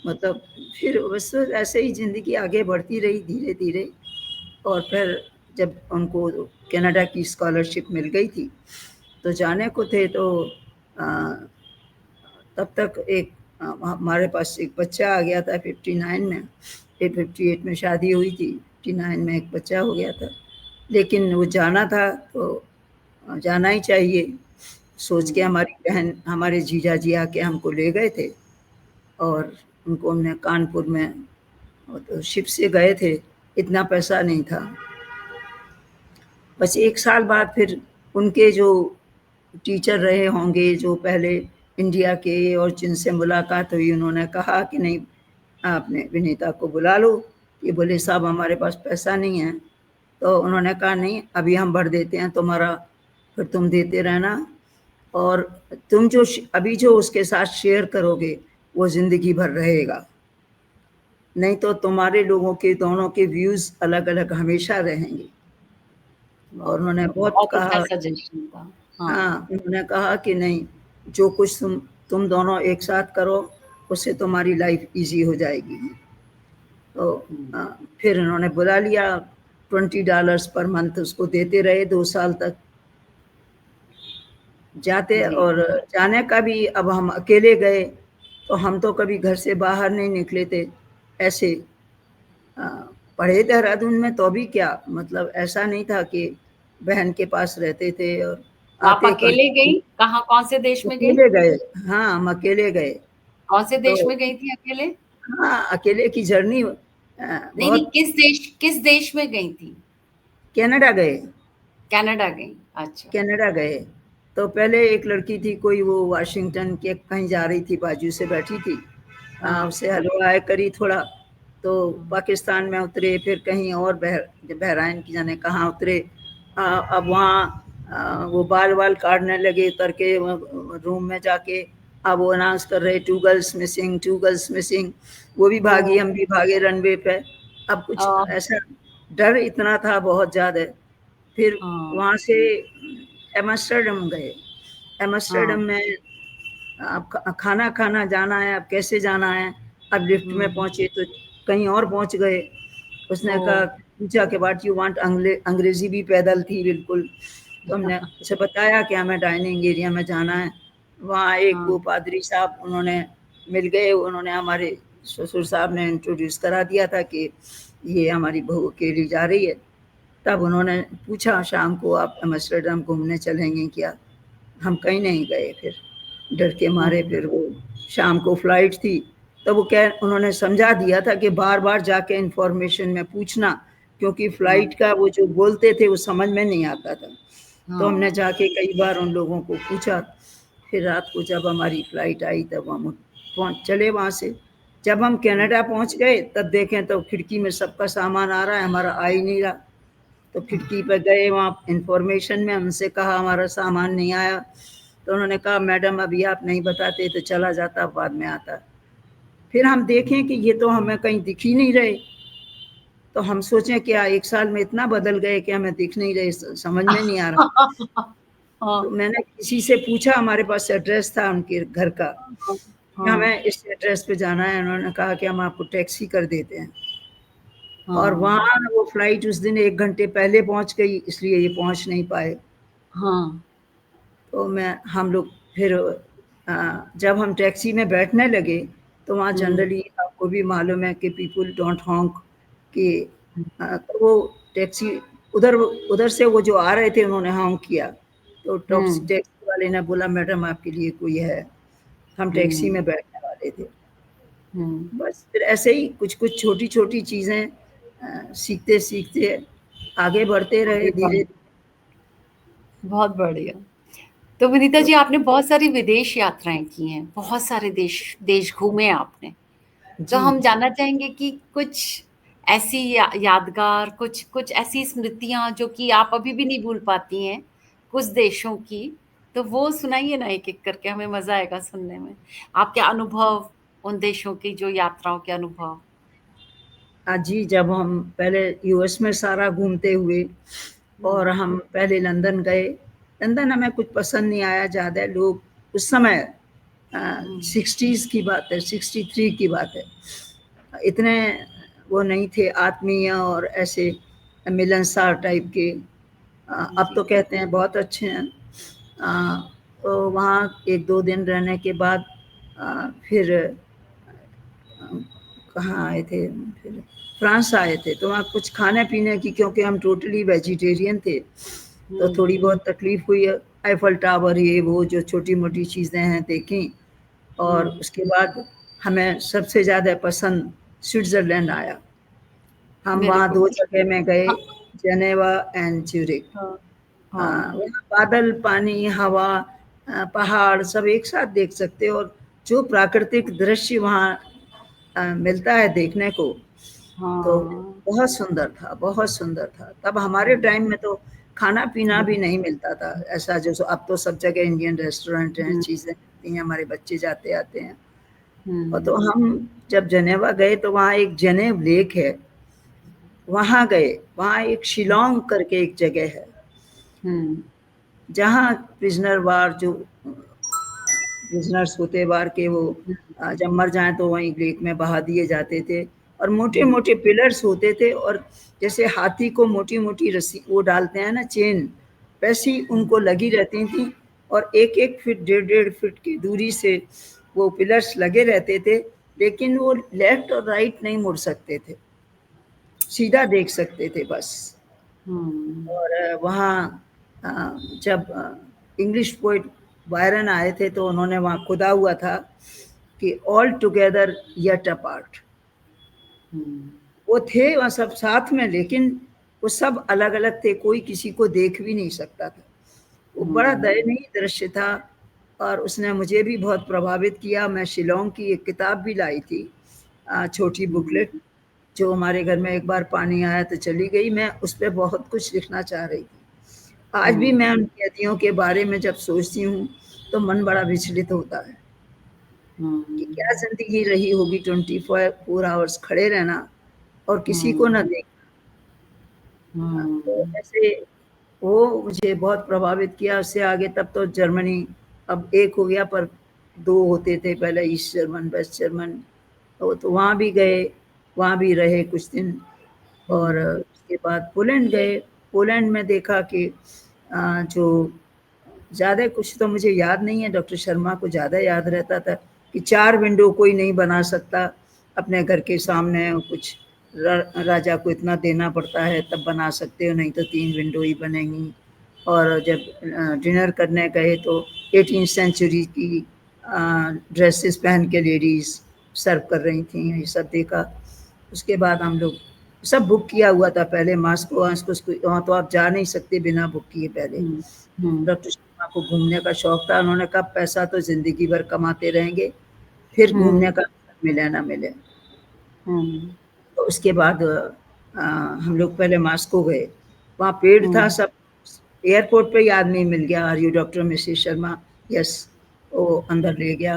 मतलब फिर बस ऐसे ही ज़िंदगी आगे बढ़ती रही धीरे धीरे। और फिर जब उनको कनाडा की स्कॉलरशिप मिल गई थी तो जाने को थे, तो तब तक हमारे पास एक बच्चा आ गया था 59 में, 58 में शादी हुई थी, 59 में एक बच्चा हो गया था। लेकिन वो जाना था तो जाना ही चाहिए सोच के हमारी बहन, हमारे जीजा जी आके हमको ले गए थे और उनको हमने कानपुर में, तो शिप से गए थे, इतना पैसा नहीं था। बस 1 साल बाद फिर उनके जो टीचर रहे होंगे जो पहले इंडिया के और जिनसे मुलाकात हुई, उन्होंने कहा कि नहीं आपने विनीता को बुला लो। ये बोले साहब हमारे पास पैसा नहीं है। तो उन्होंने कहा नहीं अभी हम भर देते हैं तुम्हारा, फिर तुम देते रहना, और तुम जो अभी जो उसके साथ शेयर करोगे वो ज़िंदगी भर रहेगा, नहीं तो तुम्हारे लोगों के दोनों के व्यूज़ अलग अलग हमेशा रहेंगे। और उन्होंने बहुत बहुत अच्छा कहा, सजेशन था। हाँ। हाँ उन्होंने कहा कि नहीं जो कुछ तुम दोनों एक साथ करो उससे तुम्हारी लाइफ इजी हो जाएगी। तो फिर उन्होंने बुला लिया, $20 पर मंथ उसको देते रहे 2 साल तक जाते। जी। और जाने का भी, अब हम अकेले गए तो हम तो कभी घर से बाहर नहीं निकले थे ऐसे। पढ़े देहरादून में तो भी क्या मतलब, ऐसा नहीं था कि बहन के पास रहते थे और आप आते अकेले कभी, गई? कहाँ, कौन से देश में गई? अकेले गए। हाँ हम अकेले गए। कौन से तो देश में गई थी अकेले? हाँ अकेले की जर्नी नहीं नहीं, बहुत। किस देश में गई थी? कनाडा गए। कनाडा गई। अच्छा। कनाडा गए। तो पहले एक लड़की थी कोई, वो वाशिंगटन के कहीं जा रही थी, बाजू से बैठी थी, हाँ। उससे हेलो हाय करी थोड़ा, तो हाँ। पाकिस्तान में उतरे, फिर कहीं और बहराइन की जाने कहाँ उतरे। अब वहाँ वो बाल वाल काटने लगे उतर के रूम में जाके। अब वो अनाउंस कर रहे 2 गर्ल्स मिसिंग, 2 गर्ल्स मिसिंग। वो भी ओ। भागी, हम भी भागे रनवे पे। अब कुछ आ, ऐसा डर इतना था बहुत ज़्यादा। फिर हाँ। वहाँ से एम्स्टर्डम गए। एम्स्टर्डम हाँ। में अब खाना खाना जाना है, अब कैसे जाना है। अब लिफ्ट में हम्म। पहुंचे तो कहीं और पहुंच गए। ओ। उसने कहा, पूछा कि व्हाट यू वांट, अंग्रेजी भी पैदल थी बिल्कुल। तो हमने उसे बताया कि हमें डाइनिंग एरिया में जाना है। वहाँ एक वो हाँ। पादरी साहब उन्होंने मिल गए, उन्होंने हमारे ससुर साहब ने इंट्रोड्यूस करा दिया था कि ये हमारी बहू अकेली जा रही है। तब उन्होंने पूछा शाम को आप एम्स्टर्डम घूमने चलेंगे क्या। हम कहीं नहीं गए फिर, डर के मारे। हम्म। फिर वो शाम को फ्लाइट थी, तो वो क्या उन्होंने समझा दिया था कि बार बार जाके इंफॉर्मेशन में पूछना, क्योंकि फ्लाइट हाँ। का वो जो बोलते थे वो समझ में नहीं आता था। तो हमने हाँ। जाके कई बार उन लोगों को पूछा। फिर रात को जब हमारी फ्लाइट आई तब हम पहुँच चले वहाँ से। जब हम कनाडा पहुँच गए तब देखें तो खिड़की में सबका सामान आ रहा है, हमारा आ ही नहीं रहा। तो खिड़की पर गए, वहाँ इंफॉर्मेशन में उनसे कहा हमारा सामान नहीं आया। तो उन्होंने कहा मैडम अभी आप नहीं बताते तो चला जाता, बाद में आता। फिर हम देखें कि ये तो हमें कहीं दिख ही नहीं रहे। तो हम सोचें क्या 1 साल में इतना बदल गए कि हमें दिख नहीं रहे, समझ में नहीं आ रहा। तो हाँ। मैंने किसी से पूछा, हमारे पास एड्रेस था उनके घर का, हाँ। कि हमें इस एड्रेस पे जाना है। उन्होंने कहा कि हम आपको टैक्सी कर देते हैं। और हाँ। वहाँ वो फ्लाइट उस दिन 1 घंटे पहले पहुँच गई, इसलिए ये पहुँच नहीं पाए। हाँ। तो हम लोग फिर जब हम टैक्सी में बैठने लगे तो वहाँ हम्म। जनरली आपको भी मालूम है कि पीपल डोंट हॉन्क, कि तो वो टैक्सी उधर उधर से वो जो आ रहे थे उन्होंने हॉन्क किया। तो हम्म। टैक्सी वाले ने बोला मैडम आपके लिए कोई है। हम टैक्सी हम्म। में बैठने वाले थे। हम्म। बस फिर ऐसे ही कुछ कुछ छोटी छोटी चीज़ें सीखते सीखते आगे बढ़ते रहे आगे धीरे। बहुत बढ़िया। तो विनीता तो जी, आपने बहुत सारी विदेश यात्राएं की हैं, बहुत सारे देश देश घूमे आपने। तो जी। हम जानना चाहेंगे कि कुछ ऐसी यादगार, कुछ कुछ ऐसी स्मृतियां जो कि आप अभी भी नहीं भूल पाती हैं, कुछ देशों की। तो वो सुनाइए ना, एक एक करके, हमें मजा आएगा सुनने में। आपके अनुभव, उन देशों की जो यात्राओं के अनुभव। जी, जब हम पहले यूएस में सारा घूमते हुए और हम्म। हम पहले लंदन गए। लंदन हमें कुछ पसंद नहीं आया ज़्यादा। लोग उस समय हम्म। 60s की बात है, 63 की बात है, इतने वो नहीं थे आत्मीय और ऐसे। मिलनसार टाइप के। अब तो जी। कहते हैं बहुत अच्छे हैं। तो वहाँ 1-2 दिन रहने के बाद फिर कहाँ आए थे, फिर फ्रांस आए थे। तो वहाँ कुछ खाने पीने की, क्योंकि हम टोटली वेजिटेरियन थे, तो थोड़ी हुँ, बहुत तकलीफ हुई। आईफल टावर, ये वो जो छोटी मोटी चीज़ें हैं देखी। और हुँ। उसके बाद हमें सबसे ज़्यादा पसंद स्विट्ज़रलैंड आया। हम मेरे वहाँ को 2 भी। जगह में गए, हाँ, जेनेवा एंड ज्यूरिख। हाँ, हाँ, वहाँ बादल, पानी, हवा, पहाड़ सब एक साथ देख सकते हो। और जो प्राकृतिक दृश्य वहाँ मिलता है देखने को, तो हाँ। बहुत सुंदर था, बहुत सुंदर था। तब हमारे हुँ, टाइम में तो खाना-पीना भी हुँ, नहीं मिलता था ऐसा, जो अब तो सब जगह इंडियन रेस्टोरेंट हैं, हुँ, चीज़ें मिलती हैं, हमारे बच्चे जाते-आते हैं। और तो हुँ, हम जब जेनेवा गए तो वहाँ एक जेनेव लेक है, वहाँ गए। वहाँ एक शिलांग करके एक जगह है, हुँ, जहाँ प्रिज़नर वार जो प्रिज़नर्स होते वार के, वो हुँ, जब मर जाएँ तो वहीं लेक में बहा दिए जाते थे। और हुँ, मोटे-मोटे पिलर्स होते थे, और जैसे हाथी को मोटी-मोटी रस्सी वो डालते हैं ना, चेन, वैसी हुँ, उनको लगी रहती थी। और 1-1 फीट, डेढ़-डेढ़ फीट की दूरी से वो पिलर्स लगे रहते थे, लेकिन वो लेफ्ट और राइट नहीं मुड़ सकते थे, सीधा देख सकते थे बस। हुँ, और वहाँ अ, जब इंग्लिश पोएट बायरन आए थे, तो उन्होंने वहाँ खुदा हुआ था कि ऑल टुगेदर येट अपार्ट। हुँ, वो थे वहाँ सब साथ में, लेकिन वो सब अलग-अलग थे, कोई किसी को देख भी नहीं सकता था। वो बड़ा हुँ, दयनीय दृश्य था, और उसने मुझे भी बहुत प्रभावित किया। मैं शिलांग की एक किताब भी लाई थी, छोटी हुँ, बुकलेट, जो हमारे घर में एक बार पानी आया तो चली गई। मैं उस पे बहुत कुछ लिखना चाह रही थी। आज भी हुँ, मैं उन कैदियों के बारे में जब सोचती हूँ, तो मन बड़ा विचलित होता है कि क्या हुँ, ज़िंदगी रही होगी, 24 आवर्स खड़े रहना और किसी को ना हुँ, देखना। तो हुँ, ऐसे वो मुझे बहुत प्रभावित किया। उससे आगे तब तो जर्मनी अब एक हो गया, पर 2 होते थे पहले, ईस्ट जर्मन, वेस्ट जर्मन। तो वहाँ भी गए, वहाँ भी रहे कुछ दिन। और हुँ, उसके बाद पोलैंड गए। पोलैंड में देखा कि जो ज़्यादा कुछ तो मुझे याद नहीं है, डॉक्टर शर्मा को ज़्यादा याद रहता था कि 4 विंडो कोई नहीं बना सकता अपने घर के सामने। कुछ राजा को इतना देना पड़ता है तब बना सकते हो, नहीं तो 3 विंडो ही बनेंगी। और जब डिनर करने गए तो 18th सेंचुरी की ड्रेसेस पहन के लेडीज़ सर्व कर रही थी, ये सब देखा। उसके बाद हम लोग सब बुक किया हुआ था पहले, मास्को वास्को, वहाँ तो आप जा नहीं सकते बिना बुक किए पहले। हुँ, हुँ, डॉक्टर शर्मा को घूमने का शौक था, उन्होंने कहा पैसा तो ज़िंदगी भर कमाते रहेंगे, फिर हुँ, घूमने का मिले ना मिले। हुँ, तो उसके बाद हम लोग पहले मास्को गए, वहाँ पेड़ था हुँ, सब। एयरपोर्ट पे ही आदमी मिल गया, are you doctor Mrs Sharma? Yes. वो अंदर ले गया,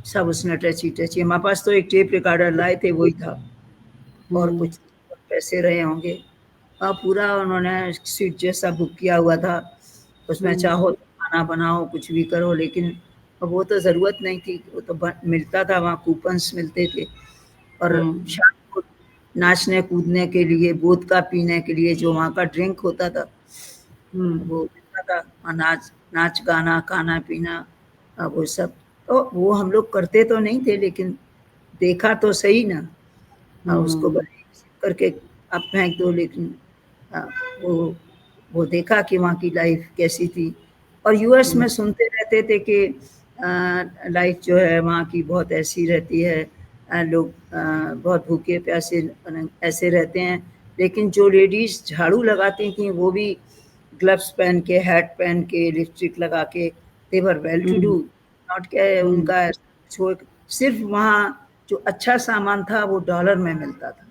सब उसने टची-टची, हमारे पास तो एक टेप रिकॉर्डर लाए थे, वही था। और हुँ, कुछ पैसे रहे होंगे। पूरा उन्होंने स्वीट जैसा बुक किया हुआ था, उसमें हुँ, चाहो तो खाना बनाओ, कुछ भी करो, लेकिन अब वो तो ज़रूरत नहीं थी, वो तो मिलता था, वहाँ कूपन्स मिलते थे। और हुँ, शाम को नाचने कूदने के लिए, वोदका पीने के लिए जो वहाँ का ड्रिंक होता था, हुँ, वो मिलता था। नाच नाच गाना, खाना-पीना, वो सब। तो वो हम लोग करते तो नहीं थे, लेकिन देखा तो सही ना। उसको हुँ, बड़े करके आप फेंक दो, लेकिन अ, वो वो देखा कि वहाँ की लाइफ़ कैसी थी। और यूएस हुँ, में सुनते रहते थे कि लाइफ़ जो है वहाँ की बहुत ऐसी रहती है। लोग बहुत भूखे प्यासे ऐसे रहते हैं। लेकिन जो लेडीज़ झाड़ू लगाती थीं, वो भी ग्लव्स पहन के, हैट पहन के, लिपस्टिक लगा के, they were well to do. हुँ, नॉट क्या हुँ, उनका छो सिर्फ़ वहाँ जो अच्छा सामान था वो डॉलर में मिलता था।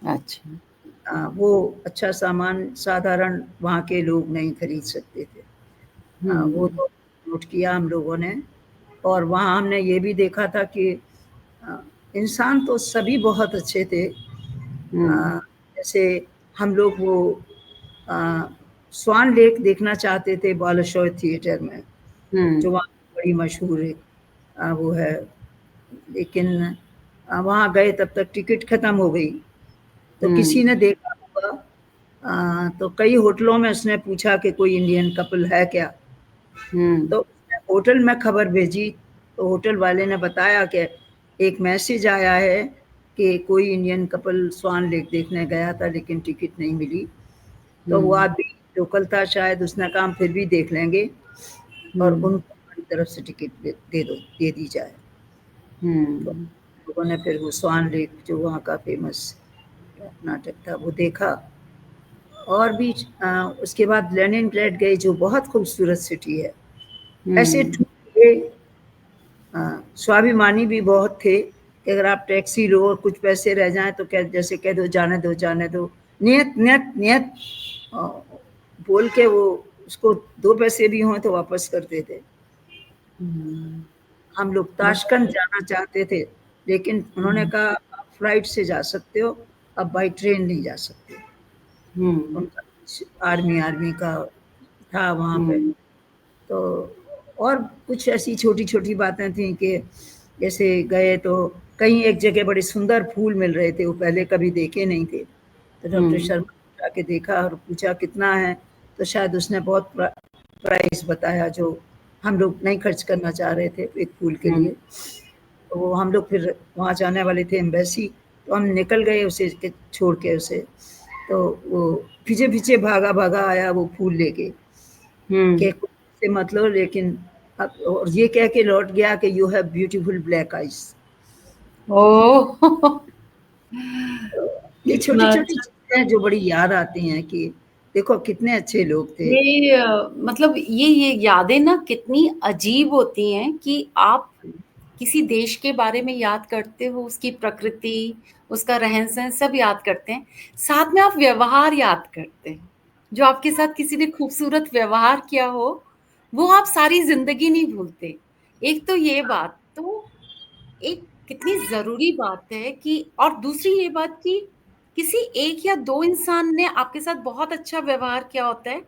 अच्छा। वो अच्छा सामान साधारण वहाँ के लोग नहीं खरीद सकते थे। वो हुँ, तो नोट किया हम लोगों ने। और वहाँ हमने ये भी देखा था कि अ, इंसान तो सभी बहुत अच्छे थे। हुँ, जैसे हम लोग वो अ, स्वान लेक देखना चाहते थे बालाशोर थिएटर में, जो हुँ, वहाँ की बड़ी मशहूर है, वो है। लेकिन वहाँ गए तब तक टिकट खत्म हो गई। तो किसी हुँ, ने देखा होगा, तो कई होटलों में उसने पूछा कि कोई इंडियन कपल है क्या? तो उसने होटल में खबर भेजी, तो होटल वाले ने बताया कि एक मैसेज आया है कि कोई इंडियन कपल स्वान लेक देखने गया था लेकिन टिकट नहीं मिली। तो वो आदमी लोकल था शायद, उसने कहा हम फिर भी देख लेंगे और उनको हमारी तरफ से टिकट दे दी जाए। तो लोगों ने फिर वो स्वान लेक जो वहाँ का फेमस नाटक था वो देखा। और भी उसके बाद लेनिनग्रेड गए जो बहुत खूबसूरत सिटी है। ऐसे टूटे स्वाभिमानी भी बहुत थे कि अगर आप टैक्सी लो और कुछ पैसे रह जाएं तो क्या जैसे कह दो जाने दो जाने दो, नियत नियत नियत बोल के वो उसको 2 पैसे भी हों तो वापस करते थे। हम लोग ताशकंद जाना चाहते थे लेकिन उन्होंने कहा आप फ्लाइट से जा सकते हो, अब बाई ट्रेन नहीं जा सकते। उनका आर्मी का था वहाँ पे। तो और कुछ ऐसी छोटी-छोटी बातें थी कि जैसे गए तो कहीं एक जगह बड़े सुंदर फूल मिल रहे थे, वो पहले कभी देखे नहीं थे। तो डॉक्टर शर्मा ने जाके देखा और पूछा कितना है? तो शायद उसने बहुत प्राइस बताया जो हम लोग नहीं खर्च करना चाह रहे थे एक फूल के लिए। तो वो हम लोग फिर वहाँ जाने वाले थे एम्बेसी, तो हम निकल गए उसे छोड़ के उसे। तो वो पीछे-पीछे भागा-भागा आया वो फूल लेके। कि से मत लो लेकिन अब और ये कह के लौट गया कि you have beautiful black eyes. Oh! ये कितना छोटी-छोटी अच्छा। चीज़ें हैं जो बड़ी याद आती हैं कि देखो कितने अच्छे लोग थे। ये मतलब ये यादें ना कितनी अजीब होती हैं कि आप किसी देश के बारे में याद करते हो, उसकी प्रकृति, उसका रहन-सहन सब याद करते हैं। साथ में आप व्यवहार याद करते हैं। जो आपके साथ किसी ने खूबसूरत व्यवहार किया हो, वो आप सारी ज़िंदगी नहीं भूलते। एक तो ये बात, तो एक कितनी ज़रूरी बात है कि और दूसरी ये बात कि किसी 1 या 2 इंसान ने आपके साथ बहुत अच्छा व्यवहार किया होता है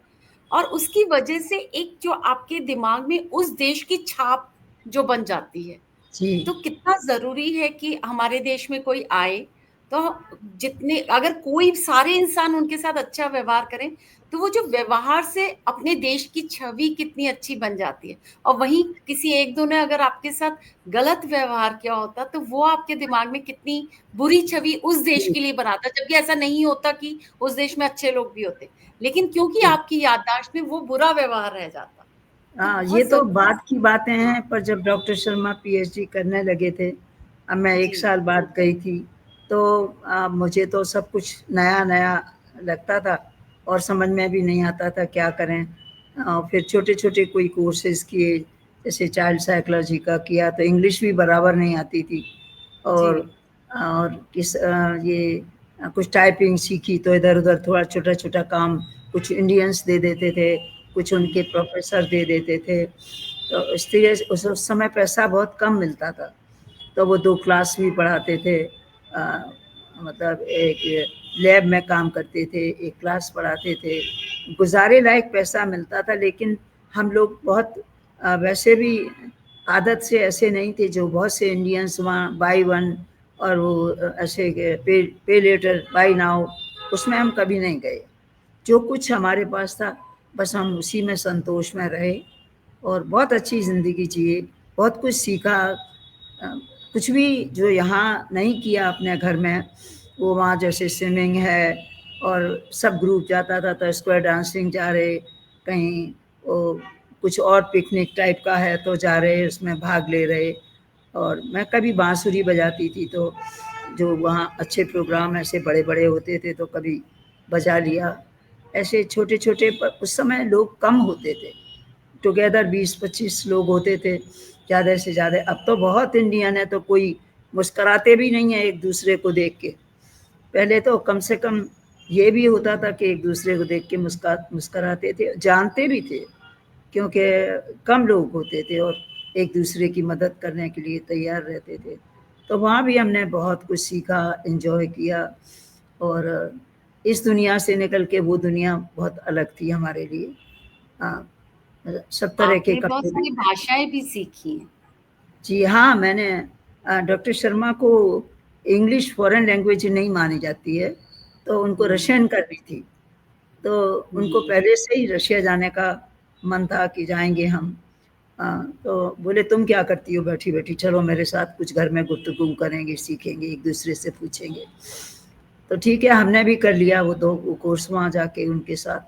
और उसकी वजह से एक जो आपके दिमाग में उस देश की छाप जो बन जाती है। जी, तो कितना ज़रूरी है कि हमारे देश में कोई आए, तो जितने अगर कोई सारे इंसान उनके साथ अच्छा व्यवहार करें, तो वो जो व्यवहार से अपने देश की छवि कितनी अच्छी बन जाती है। और वहीं किसी 1-2 ने अगर आपके साथ गलत व्यवहार किया होता, तो वो आपके दिमाग में कितनी बुरी छवि उस देश जी, के लिए बनाता, जबकि ऐसा नहीं होता कि उस देश में अच्छे लोग भी होते। लेकिन क्योंकि जी। आपकी याददाश्त में वो बुरा व्यवहार रह जाता। तो हाँ, ये बहुत तो ज़रूरी। बात की बातें हैं पर जब डॉक्टर शर्मा पीएचडी करने लगे थे, अब मैं 1 जी, साल बाद गई थी, तो मुझे तो सब कुछ नया-नया लगता था और समझ में भी नहीं आता था क्या करें। फिर छोटे-छोटे कोई कोर्सेज़ किए, जैसे चाइल्ड साइकोलॉजी का किया तो इंग्लिश भी बराबर नहीं आती थी जी, और ये कुछ टाइपिंग सीखी तो इधर-उधर थोड़ा छोटा-छोटा काम कुछ इंडियंस दे देते थे, कुछ उनके प्रोफ़ेसर दे देते थे। तो इसलिए उस समय पैसा बहुत कम मिलता था। तो वो 2 क्लास भी पढ़ाते थे। मतलब एक लैब में काम करते थे, एक क्लास पढ़ाते थे। गुज़ारे लायक पैसा मिलता था लेकिन हम लोग बहुत वैसे भी आदत से ऐसे नहीं थे जो बहुत से इंडियंस वहाँ बाय वन और वो ऐसे पे लेटर बाय नाउ उसमें हम कभी नहीं गए। जो कुछ हमारे पास था बस हम उसी में संतोष में रहे और बहुत अच्छी ज़िंदगी जिए, बहुत कुछ सीखा। कुछ भी जो यहाँ नहीं किया अपने घर में, वो वहाँ जैसे स्विमिंग है और सब ग्रुप जाता था तो स्क्वायर डांसिंग जा रहे, कहीं वो कुछ और पिकनिक टाइप का है तो जा रहे, उसमें भाग ले रहे। और मैं कभी बाँसुरी बजाती थी तो जो वहाँ अच्छे प्रोग्राम ऐसे बड़े-बड़े होते थे तो कभी बजा लिया। ऐसे छोटे-छोटे पर उस समय लोग कम होते थे। टुगेदर 20-25 लोग होते थे, ज़्यादा से ज़्यादा। अब तो बहुत इंडियन है तो कोई मुस्कुराते भी नहीं है एक-दूसरे को देख के। पहले तो कम से कम ये भी होता था कि एक-दूसरे को देख के मुस्कुराते थे, जानते भी थे क्योंकि कम लोग होते थे और एक-दूसरे की मदद करने के लिए तैयार रहते थे। तो वहाँ भी हमने बहुत कुछ सीखा, एन्जॉय किया और इस दुनिया से निकल के वो दुनिया बहुत अलग थी हमारे लिए। हाँ, सब तरह के आपने बहुत कपड़े भी सारी भाषाएँ भी सीखी हैं। जी हाँ, मैंने डॉक्टर शर्मा को इंग्लिश फ़ॉरेन लैंग्वेज नहीं मानी जाती है, तो उनको हुँ, रशियन करनी थी। तो उनको पहले से ही रशिया जाने का मन था कि जाएँगे हम। तो बोले तुम क्या करती हो बैठी-बैठी? चलो मेरे साथ कुछ घर में गुफ्तगू करेंगे, सीखेंगे, एक-दूसरे से पूछेंगे। तो ठीक है, हमने भी कर लिया वो 2 कोर्स वहाँ जाके उनके साथ।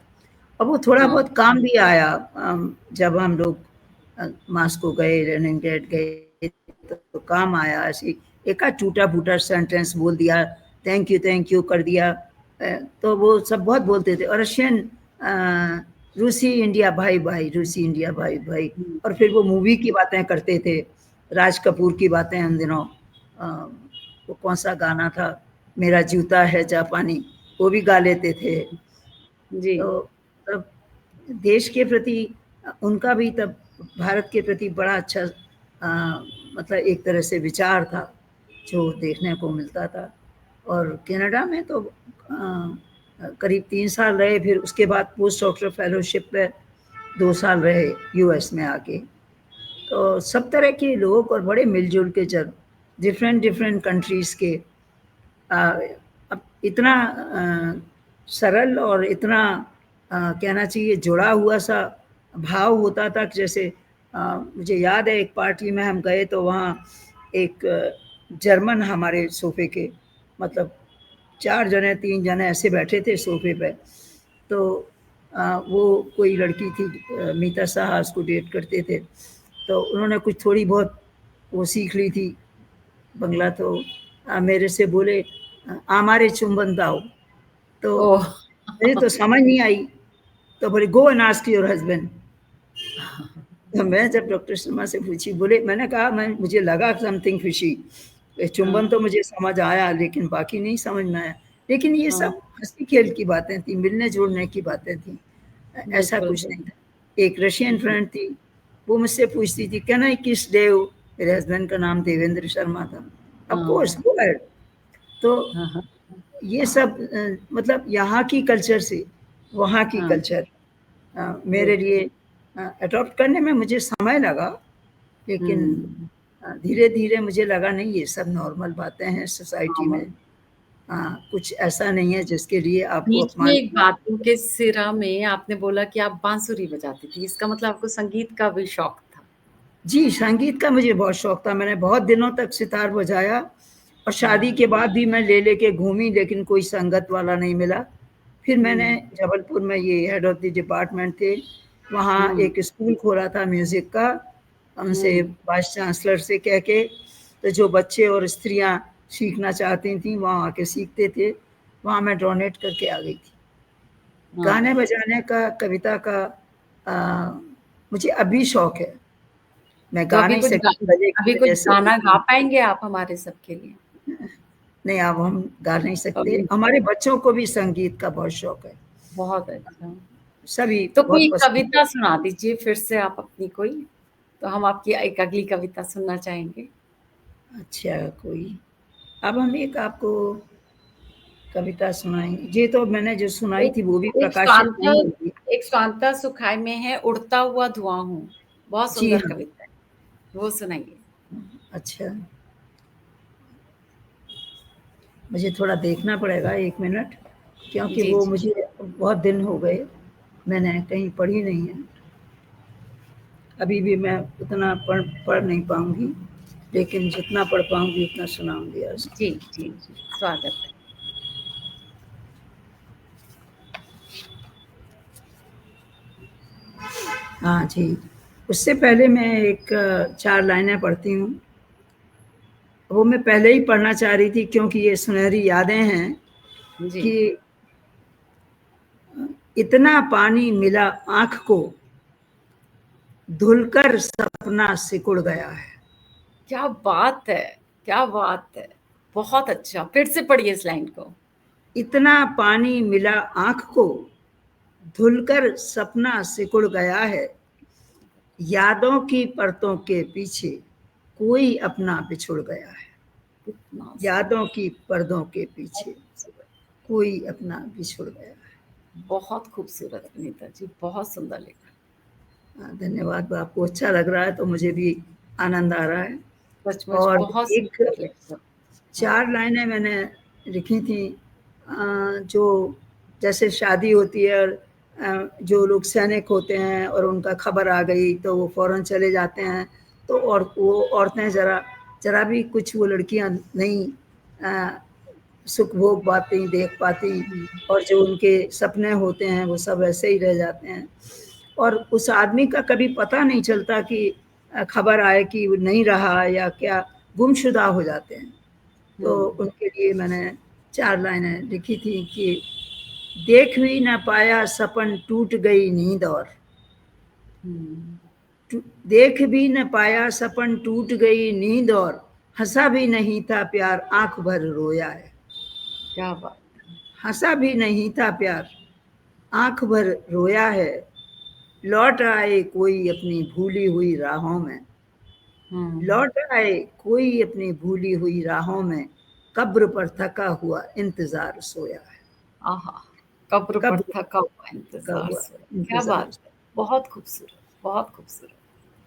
अब वो थोड़ा हाँ, बहुत काम भी आया जब हम लोग मास्को गए, लेनिनग्रेड गए, तो काम आया। ऐसे एकाध टूटा-फूटा सेंटेंस बोल दिया, थैंक यू कर दिया। तो वो सब बहुत बोलते थे और रशियन रूसी इंडिया भाई-भाई, रूसी इंडिया भाई-भाई। हुँ, और फिर वो मूवी की बातें करते थे, राज कपूर की बातें उन दिनों। अ, वो कौन-सा गाना था, मेरा जूता है जापानी, वो भी गा लेते थे। जी, तो तब देश के प्रति उनका भी तब भारत के प्रति बड़ा अच्छा मतलब एक तरह से विचार था, जो देखने को मिलता था। और कनाडा में तो करीब 3 साल रहे, फिर उसके बाद पोस्ट डॉक्टर फेलोशिप पे 2 साल रहे यूएस में आके। तो सब तरह के लोग और बड़े मिल-जुल के जब डिफरेंट कंट्रीज़ के अ, अब इतना सरल और इतना कहना चाहिए जुड़ा हुआ सा भाव होता था कि जैसे मुझे याद है एक पार्टी में हम गए तो वहाँ एक जर्मन हमारे सोफे के मतलब 4 जने 3 जने ऐसे बैठे थे सोफे पे। तो वो कोई लड़की थी मीता साहा उसको डेट करते थे। तो उन्होंने कुछ थोड़ी बहुत वो सीख ली थी बंगला। तो मेरे से बोले आमारे चुंबन दाओ। तो ओह! मुझे तो समझ नहीं आई। तो बोले go and ask your husband. तो मैं जब डॉक्टर शर्मा से पूछी बोले मैंने कहा मैं मुझे लगा समथिंग फिशी। चुंबन हाँ, तो मुझे समझ आया लेकिन बाकी नहीं समझ में आया। लेकिन ये हाँ, सब हँसी खेल की बातें थी, मिलने-जुलने की बातें थी। ऐसा बिल्कुल, कुछ नहीं बिल्कुल। था। एक रशियन फ्रेंड थी, वो मुझसे पूछती थी कैन आई किस देव? मेरे हस्बैंड का नाम देवेंद्र शर्मा था। ऑफ कोर्स हाँ, गो अहेड। तो हाँ, हाँ, ये सब मतलब यहाँ की कल्चर से वहाँ की हाँ, कल्चर मेरे बिल्कुल। लिए अडॉप्ट करने में मुझे समय लगा, लेकिन हुँ, धीरे-धीरे मुझे लगा नहीं ये सब नॉर्मल बातें हैं सोसाइटी में। नॉर्मल। कुछ ऐसा नहीं है जिसके लिए आपको बीच में अपमान एक करना। बातों के सिरा में आपने बोला कि आप बांसुरी बजाती थी, इसका मतलब आपको संगीत का भी शौक था। जी, संगीत का मुझे बहुत शौक था। मैंने बहुत दिनों तक सितार बजाया और शादी हाँ, के बाद भी मैं ले-ले के घूमी लेकिन कोई संगत वाला नहीं मिला। फिर मैंने हुँ, जबलपुर में ये हेड ऑफ़ द डिपार्टमेंट थे, वहाँ हुँ, एक स्कूल खोला था म्यूज़िक का, उनसे हुँ, वाइस चांसलर से कह के, तो जो बच्चे और स्त्रियाँ सीखना चाहती थीं, वहाँ आके सीखते थे। वहाँ मैं डोनेट करके आ गई थी। गाने हाँ। बजाने का, कविता का अ, मुझे अभी शौक है। मैं तो गा नहीं सकती गले की अभी कुछ वजह से गाना गा लेकिन पाएँगे आप हमारे सबके लिए? नहीं अब हम गा नहीं सकते। अभी हमारे बच्चों को भी संगीत का बहुत शौक है। बहुत अच्छा। सभी तो कोई बहुत पसंद कविता करते सुना दीजिए फिर से आप अपनी कोई, तो हम आपकी एक अगली कविता सुनना चाहेंगे। हैं। अच्छा कोई अब हम एक आपको कविता सुनाएँगे। ये तो मैंने जो सुनाई एक थी वो भी एक प्रकाशित स्वांतः नहीं हुई थी। एक स्वांतः सुखाए में है उड़ता हुआ धुआँ हूँ, बहुत जी सुंदर हाँ, कविता है, वो सुनाइए। अच्छा मुझे थोड़ा देखना पड़ेगा 1 मिनट क्योंकि जी, वो जी। मुझे बहुत दिन हो गए, मैंने कहीं पढ़ी नहीं है। अभी भी मैं उतना पढ़ नहीं पाऊँगी, लेकिन जितना पढ़ पाऊँगी उतना सुनाऊँगी आज। जी, जी, जी, स्वागत है। हाँ जी, उससे पहले मैं एक 4 लाइनें पढ़ती हूँ। वो मैं पहले ही पढ़ना चाह रही थी क्योंकि ये सुनहरी यादें हैं जी, कि इतना पानी मिला आँख को, धुलकर सपना सिकुड़ गया है। क्या बात है! क्या बात है! बहुत अच्छा, फिर से पढ़िए इस लाइन को। इतना पानी मिला आँख को, धुलकर सपना सिकुड़ गया है। यादों की परतों के पीछे कोई अपना बिछुड़ गया है। कितना यादों सुंदर, की पर्दों के बहुत पीछे खूबसूरत, कोई अपना बिछुड़ गया है। बहुत खूबसूरत विनीता जी, बहुत सुंदर लिखा। धन्यवाद। आपको अच्छा लग रहा है तो मुझे भी आनंद आ रहा है। सचमुच और बहुत एक सुंदर लिखा। हाँ, 4 लाइनें मैंने लिखी थी जो जैसे शादी होती है और जो लोग सैनिक होते हैं और उनका खबर आ गई तो वो फ़ौरन चले जाते हैं, तो और वो औरतें ज़रा भी कुछ वो लड़कियां नहीं सुख भोग पाती, देख पाती, हुँ, और जो उनके सपने होते हैं वो सब ऐसे ही रह जाते हैं। और उस आदमी का कभी पता नहीं चलता कि खबर आए कि वो नहीं रहा या क्या, गुमशुदा हो जाते हैं। तो हुँ, उनके लिए मैंने 4 लाइनें लिखी थी कि देख भी न पाया सपन टूट गई नींद, और हुँ, देख भी न पाया सपन टूट गई नींद, और हंसा भी नहीं था प्यार आंख भर रोया है। क्या बात! हंसा भी नहीं था प्यार आंख भर रोया है। लौट आए कोई अपनी भूली हुई राहों में, हुँ, लौट आए कोई अपनी भूली हुई राहों में, कब्र पर थका हुआ इंतजार सोया है। आहा! कब्र पर कब्र थका हुआ का इंतज़ार हुआ सोया। क्या इंतजार। बात है! बहुत खूबसूरत, बहुत खूबसूरत।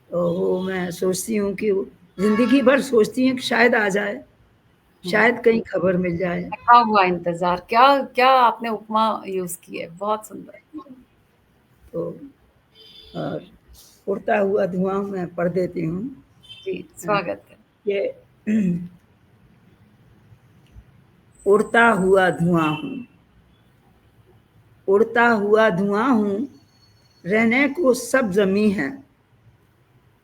तो वो मैं सोचती हूँ कि जिंदगी भर सोचती हूँ कि शायद आ जाए, हुँ, शायद कहीं खबर मिल जाए। थका हुआ इंतज़ार, क्या क्या आपने उपमा यूज़ की है, बहुत सुंदर। तो और उड़ता हुआ धुआं मैं पढ़ देती हूँ। जी, स्वागत है। ये उड़ता हुआ धुआं हूँ, उड़ता हुआ धुआं हूँ, रहने को सब जमी है,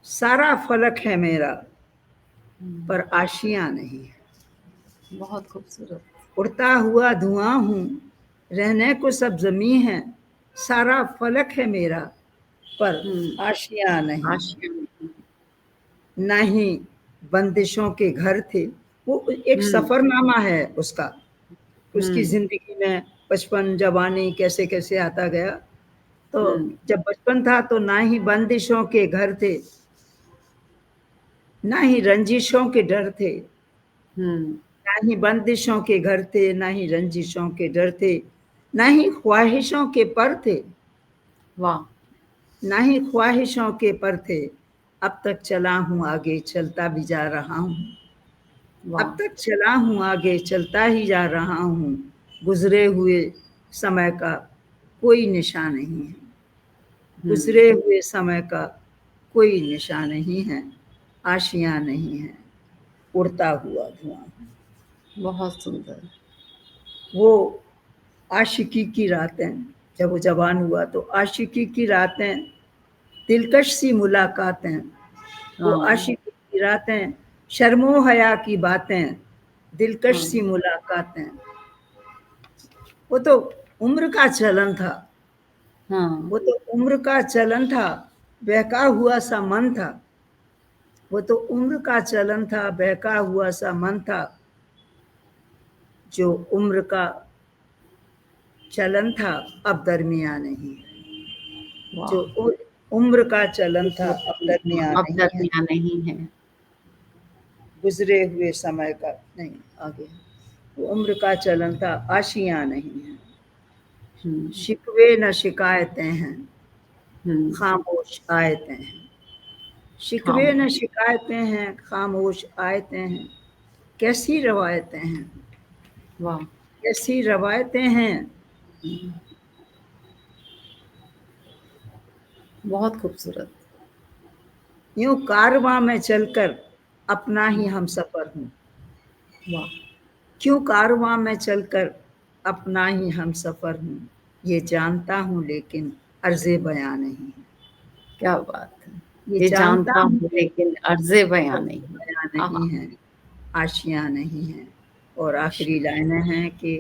सारा फलक है मेरा, हुँ, पर आशियां नहीं है। बहुत खूबसूरत। उड़ता हुआ धुआं हूँ, रहने को सब जमी है, सारा फलक है मेरा, पर हुँ, आशियां नहीं है। आशियाँ नहीं। ना ही बंदिशों के घर थे। वो एक हुँ, सफरनामा है उसका, उसकी हुँ, जिंदगी में बचपन जवानी कैसे कैसे आता गया। तो हुँ, जब बचपन था तो ना ही बंदिशों के घर थे, ना ही रंजिशों के डर थे, हुँ, ना ही बंदिशों के घर थे, ना ही रंजिशों के डर थे, ना ही ख्वाहिशों के पर थे, वाह! ना ही ख्वाहिशों के पर थे। अब तक चला हूँ आगे चलता भी जा रहा हूँ, अब वाह! तक चला हूँ आगे चलता ही जा रहा हूँ, गुजरे हुए समय का कोई निशान नहीं है, हुँ, गुजरे हुए समय का कोई निशान नहीं है, आशियां नहीं है, उड़ता हुआ धुआं। बहुत सुंदर। वो आशिकी की रातें, जब वो जवान हुआ तो आशिकी की रातें, दिलकश सी मुलाकातें, वो हाँ, आशिकी की रातें, शर्मो हया की बातें, दिलकश सी हाँ, मुलाकातें। वो तो उम्र का चलन था, हाँ, वो तो उम्र का चलन था, बहका हुआ सा मन था, वो तो उम्र का चलन था, बहका हुआ सा मन था, जो उम्र का चलन था अब दरमिया नहीं है, जो वाह! उम्र का चलन था अब हाँ, दरमिया अब नहीं है, दरमियाँ नहीं है। गुजरे हुए समय का नहीं, आगे वो उम्र का चलन था आशियां नहीं है, हुँ, शिकवे न शिकायतें हैं, हुँ, खामोश आयतें हैं, शिकवे न खामोश, शिकायतें हैं, खामोश आयतें हैं, कैसी रवायतें हैं, वाह! कैसी रवायतें हैं। हुँ, बहुत खूबसूरत। यूं कारवां में चलकर अपना ही हुँ, हम सफर हूँ, वाह! क्यों कारवां में चलकर अपना ही हम सफर हूँ, ये जानता हूँ लेकिन अर्ज़े बयां नहीं है, क्या बात है! ये ये जानता जानता हूँ हूँ लेकिन अर्ज़े पर बयाँ नहीं। बयां आहा! नहीं है, आशियां नहीं है। और आखिरी आशियाँ लाइनें हैं कि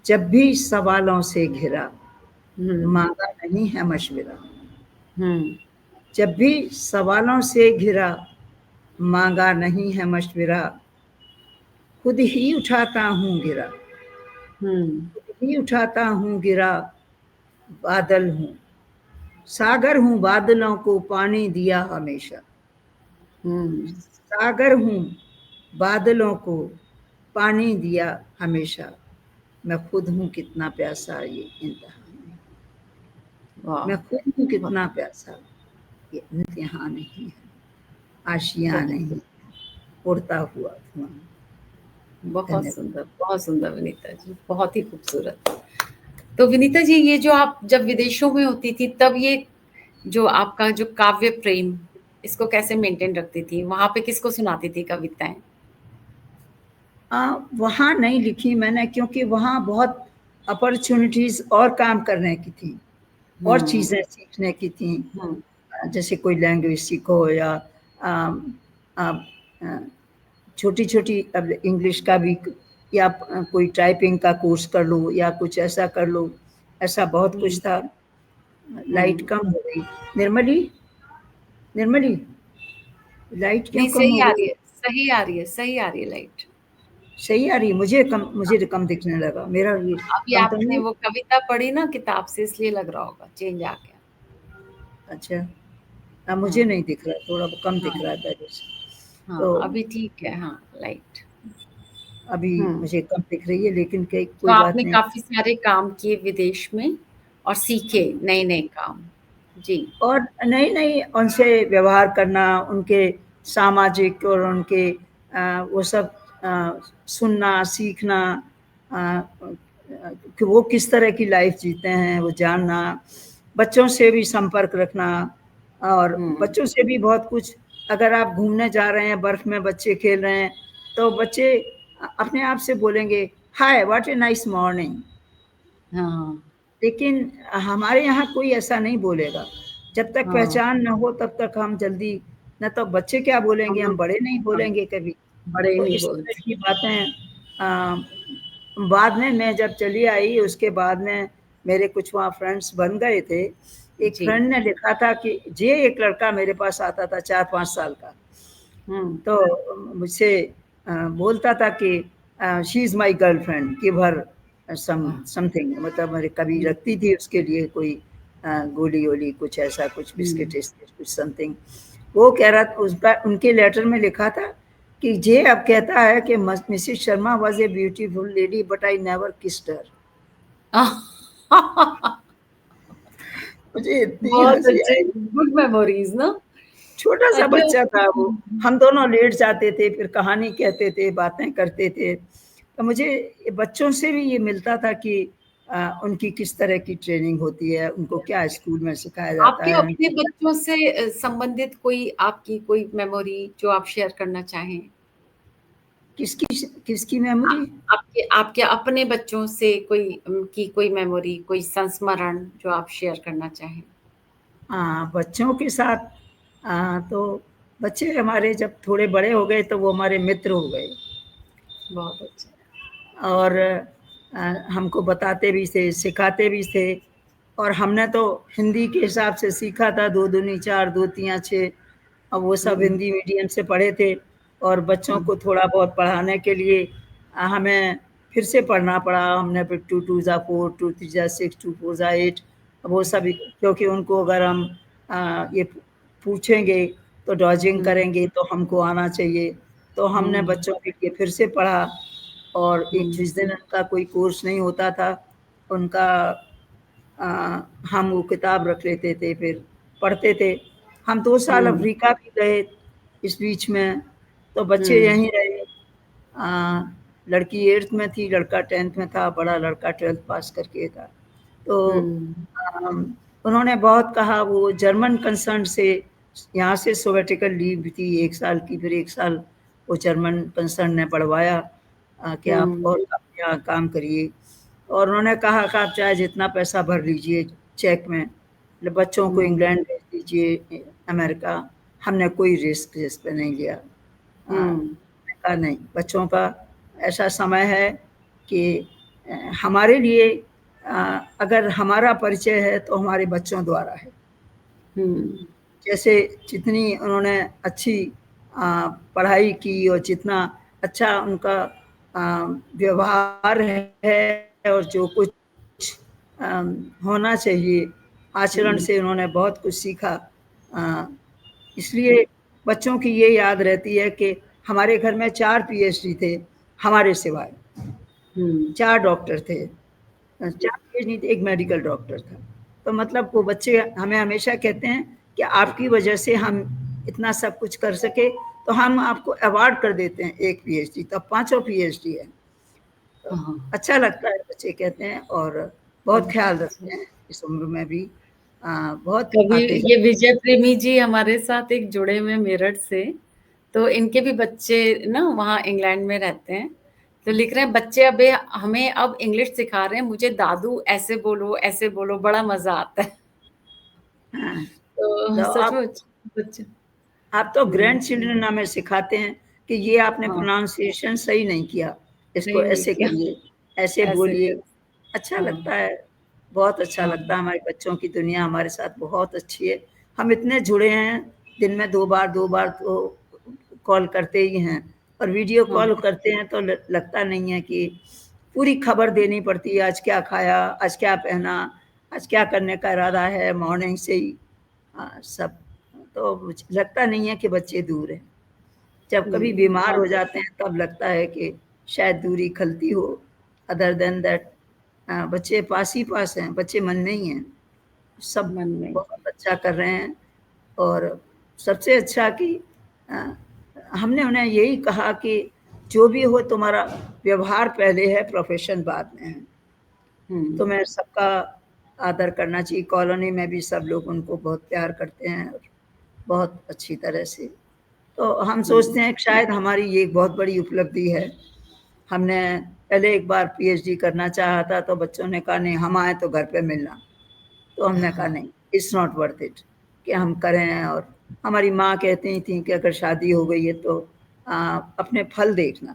जब भी सवालों से घिरा, हुँ, मांगा नहीं है मशविरा, हुँ, जब भी सवालों से घिरा, मांगा नहीं है मशविरा, खुद ही उठाता हूँ गिरा, हुँ, खुद ही उठाता हूँ गिरा, बादल हूँ, सागर हूँ बादलों को पानी दिया हमेशा, हुँ, सागर हूँ बादलों को पानी दिया हमेशा, मैं खुद हूँ कितना प्यासा ये इंतहा नहीं, वाह! मैं खुद हूँ बहुत कितना प्यासा ये इंतहा नहीं है, आशियां बहुत नहीं, उड़ता हुआ धुआं। धन्यवाद। बहुत सुंदर विनीता जी, बहुत ही खूबसूरत। तो विनीता जी, ये जो आप जब विदेशों में होती थी, तब ये जो आपका जो काव्य प्रेम, इसको कैसे मेंटेन रखती थी? वहां पे किसको सुनाती थी कविताएं? वहाँ नहीं लिखी मैंने, क्योंकि वहाँ बहुत अपॉर्चुनिटीज और काम करने की थी, और हम्म। चीज़ें सीखने की थी। हम्म। जैसे कोई लैंग्वेज सीखो, या छोटी छोटी, अब इंग्लिश का भी, या कोई टाइपिंग का कोर्स कर लो, या कुछ ऐसा कर लो। ऐसा बहुत कुछ हम्म। था। लाइट हम्म। कम हो गई। निर्मली, निर्मली, लाइट क्यों नहीं, कम सही हो आ गई? रही है, सही आ रही है, सही आ रही है लाइट। सही आ रही है? मुझे कम दिखने लगा। मेरा ये अभी कम तो आपने नहीं? वो कविता पढ़ी ना किताब से, इसलिए लग रहा होगा चेंज आ गया। अच्छा। मुझे हाँ। नहीं दिख रहा, थोड़ा कम दिख हाँ। रहा है पहले से। हाँ, तो अभी ठीक है, हाँ लाइट। अभी हम्म। मुझे कम दिख रही है, लेकिन तो कोई बात आपने नहीं। काफी सारे काम किए विदेश में और सीखे नए नए काम। जी। और नहीं नहीं, उनसे व्यवहार करना, उनके सामाजिक और उनके वो सब सुनना, सीखना, आ, कि वो किस तरह की लाइफ जीते हैं वो जानना, बच्चों से भी संपर्क रखना। और हम्म। बच्चों से भी बहुत कुछ, अगर आप घूमने जा रहे हैं, बर्फ में बच्चे खेल रहे हैं, तो बच्चे अपने आप से बोलेंगे, hi what a nice morning. हाँ। लेकिन हमारे यहाँ कोई ऐसा नहीं बोलेगा। जब तक हाँ, पहचान न हो तब तक हम जल्दी, न तो बच्चे क्या हम बोलेंगे, हम लोग, बड़े नहीं हाँ, बोलेंगे कभी। बड़े तो नहीं इस तरह बोलते। की बातें बाद में, मैं जब चली आई उसके बाद में मेरे कुछ वहाँ फ्रेंड्स बन गए थे। एक जी। फ्रेंड ने लिखा था कि जे एक लड़का मेरे पास आता था 4-5 साल का, हम्म। तो मुझसे बोलता था कि she is my girlfriend, give her हाँ। समथिंग, मतलब मेरे कभी हम्म। रखती थी उसके लिए कोई गोली वोली, कुछ ऐसा, कुछ बिस्किट हम्म। कुछ समथिंग। वो कह रहा था, उस पर उनके लेटर में लिखा था कि जे अब कहता है कि Mrs Sharma was a beautiful lady but I never kissed हर। मुझे इतनी बहुत हंसी अच्छे, आई। गुड मेमोरीज ना। छोटा सा अच्छा। बच्चा था वो। हम दोनों लेट जाते थे, फिर कहानी कहते थे, बातें करते थे। तो मुझे बच्चों से भी ये मिलता था कि उनकी किस तरह की ट्रेनिंग होती है, उनको क्या स्कूल में सिखाया जाता आपके है। अपने बच्चों से संबंधित कोई आपकी कोई मेमोरी जो आप शेयर करना चाहें? किसकी किसकी आ- मेमोरी? आपके आपके अपने बच्चों से कोई की कोई मेमोरी, कोई संस्मरण जो आप शेयर करना चाहें? हाँ, बच्चों के साथ तो बच्चे हमारे जब थोड़े बड़े हो गए तो वो हमारे मित्र हो गए। बहुत अच्छा। और हमको बताते भी थे, सिखाते भी थे। और हमने तो हिंदी के हिसाब से सीखा था, 2 दूनी 4, 2 तिया 6। अब वो सब हम्म। हिंदी मीडियम से पढ़े थे। और बच्चों हम्म। को थोड़ा बहुत पढ़ाने के लिए हमें फिर से पढ़ना पड़ा। हमने फिर 2 2 ज़ा 4, 2 3 ज़ा 6, 2 4 ज़ा 8, वो सब, क्योंकि उनको अगर हम ये पूछेंगे तो डॉजिंग हम्म। करेंगे, तो हमको आना चाहिए। तो हमने हम्म। बच्चों के लिए फिर से पढ़ा। और एक हम्म। जिस दिन उनका कोई कोर्स नहीं होता था, उनका अ, हम वो किताब रख लेते थे, फिर पढ़ते थे। हम 2 साल हम्म। अफ्रीका भी गए इस बीच में, तो बच्चे हम्म। यहीं रहे। लड़की 8th में थी, लड़का 10th में था, बड़ा लड़का 12th पास करके था। तो हम्म। अम, उन्होंने बहुत कहा, वो जर्मन कंसर्न से, यहाँ से सैबेटिकल लीव थी 1 साल की, फिर 1 साल वो जर्मन कंसर्न ने बढ़वाया कि आप हम्म। और आप यहाँ काम करिए। और उन्होंने कहा कि आप चाहे जितना पैसा भर लीजिए चेक में, बच्चों को हम्म। इंग्लैंड भेज दीजिए, अमेरिका। हमने कोई रिस्क इस पे नहीं लिया। हम्म। का नहीं, बच्चों का ऐसा समय है कि हमारे लिए अगर हमारा परिचय है तो हमारे बच्चों द्वारा है। हम्म। जैसे जितनी उन्होंने अच्छी पढ़ाई की, और जितना अच्छा उनका व्यवहार है, और जो कुछ होना चाहिए आचरण हम्म। से, उन्होंने बहुत कुछ सीखा। अ, इसलिए बच्चों की ये याद रहती है कि हमारे घर में 4 पीएचडी थे हमारे सिवाय। हम्म। 4 डॉक्टर थे। 4 पीएचडी थे, 1 मेडिकल डॉक्टर था। तो मतलब वो बच्चे हमें हमेशा कहते हैं कि आपकी वजह से हम इतना सब कुछ कर सके, तो हम आपको अवार्ड कर देते हैं एक पीएचडी, तो पांचों पीएचडी है। तो हाँ। अच्छा लगता है, बच्चे कहते हैं, और बहुत बहुत ख्याल अच्छा। रखते हैं इस उम्र में भी। बहुत कभी आते ये जाते हैं। विजय प्रेमी जी हमारे साथ एक जुड़े हुए मेरठ से, तो इनके भी बच्चे ना वहाँ इंग्लैंड में रहते हैं। तो लिख रहे हैं बच्चे अब हमें अब इंग्लिश सिखा रहे हैं, मुझे दादू ऐसे बोलो, बड़ा मजा आता है। हाँ, तो तो सचमुच बच्चे। आप तो हम्म। ग्रैंड चिल्ड्रन हमें सिखाते हैं कि ये आपने हाँ। प्रोनाउंसिएशन सही नहीं किया, इसको नहीं नहीं ऐसे किया। करिए, ऐसे ऐसे बोलिए। कर। अच्छा हाँ। लगता है, बहुत अच्छा लगता हाँ। है। हमारे बच्चों की दुनिया हमारे साथ बहुत अच्छी है। हम इतने जुड़े हैं, दिन में 2 बार तो कॉल करते ही हैं, और वीडियो हाँ। कॉल करते हैं तो लगता नहीं है कि पूरी खबर देनी पड़ती है, आज क्या खाया, आज क्या पहना, आज क्या करने का इरादा है, मॉर्निंग से ही सब। तो मुझे लगता नहीं है कि बच्चे दूर हैं। जब कभी नहीं बीमार बहुत। हो जाते हैं तब लगता है कि शायद दूरी खलती हो। अदर देन दैट बच्चे पास ही पास हैं, बच्चे मन में ही हैं। सब मन में। बहुत अच्छा कर रहे हैं। और सबसे अच्छा कि अ, हमने उन्हें यही कहा कि जो भी हो तुम्हारा व्यवहार पहले है, प्रोफेशन बाद में है। हम्म। तुम्हें सबका आदर करना चाहिए। कॉलोनी में भी सब लोग उनको बहुत प्यार करते हैं, और बहुत अच्छी तरह से। तो हम हम्म। सोचते हैं कि शायद हमारी ये एक बहुत बड़ी उपलब्धि है। हमने पहले एक बार पीएचडी करना चाहा था, तो बच्चों ने कहा नहीं, हम आए तो घर पे मिलना। तो हमने कहा नहीं, इट्स नॉट वर्थ इट कि हम करें। और हमारी माँ कहती थी कि अगर शादी हो गई है तो अपने फल देखना।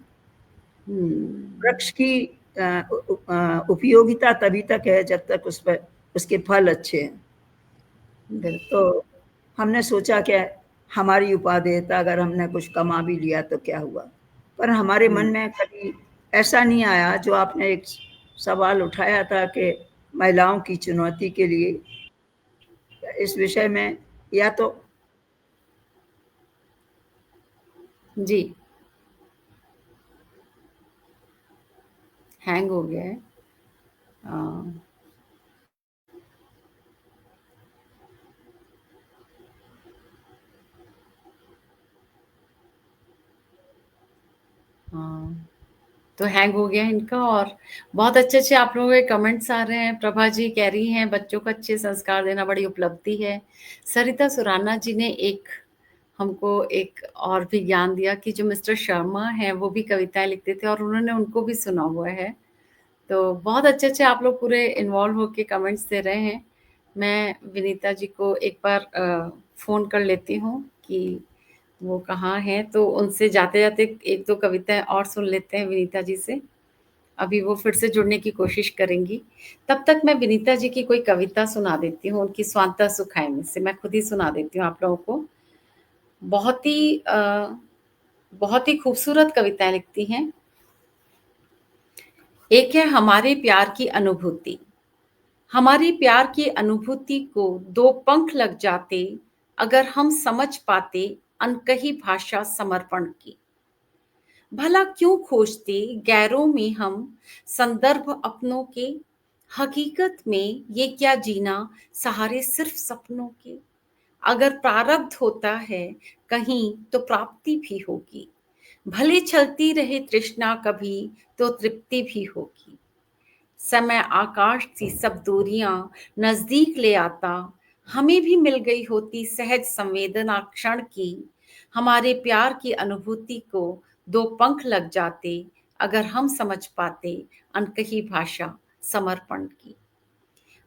हम्म। वृक्ष की उपयोगिता तभी तक है जब तक उस पर उसके फल अच्छे हैं। तो बिल्कुल। हमने सोचा कि हमारी उपादेयता, अगर हमने कुछ कमा भी लिया तो क्या हुआ। पर हमारे मन हम्म। में कभी ऐसा नहीं आया जो आपने एक सवाल उठाया था कि महिलाओं की चुनौती के लिए इस विषय में, या तो जी। हैंग हो गया है। हाँ। हाँ। तो हैंग हो गया है इनका। और बहुत अच्छे-अच्छे आप लोगों के कमेंट्स आ रहे हैं। प्रभा जी कह रही हैं बच्चों को अच्छे संस्कार देना बड़ी उपलब्धि है। सरिता सुराना जी ने एक हमको एक और भी ज्ञान दिया कि जो मिस्टर शर्मा हैं वो भी कविताएँ लिखते थे और उन्होंने उनको भी सुना हुआ है। तो बहुत अच्छे-अच्छे आप लोग पूरे इन्वॉल्व होके कमेंट्स दे रहे हैं। मैं विनीता जी को एक बार फ़ोन कर लेती हूँ कि वो कहाँ हैं, तो उनसे जाते-जाते 1-2 कविताएँ और सुन लेते हैं विनीता जी से। अभी वो फिर से जुड़ने की कोशिश करेंगी। तब तक मैं विनीता जी की कोई कविता सुना देती हूँ, उनकी स्वांतः सुखाय में से मैं खुद ही सुना देती हूँ आप लोगों को। बहुत ही बहुत ही खूबसूरत कविताएँ लिखती हैं। एक है हमारे प्यार की अनुभूति। हमारे प्यार की अनुभूति को 2 पंख लग जाते, अगर हम समझ पाते अनकही भाषा समर्पण की। भला क्यों खोजते गैरों में हम संदर्भ अपनों के, हकीकत में ये क्या जीना सहारे सिर्फ सपनों के। अगर प्रारब्ध होता है कहीं तो प्राप्ति भी होगी, भले चलती रहे तृष्णा कभी तो तृप्ति भी होगी। समय आकाश सी सब दूरियां नजदीक ले आता, हमें भी मिल गई होती सहज संवेदना क्षण की। हमारे प्यार की अनुभूति को 2 पंख लग जाते, अगर हम समझ पाते अनकही भाषा समर्पण की।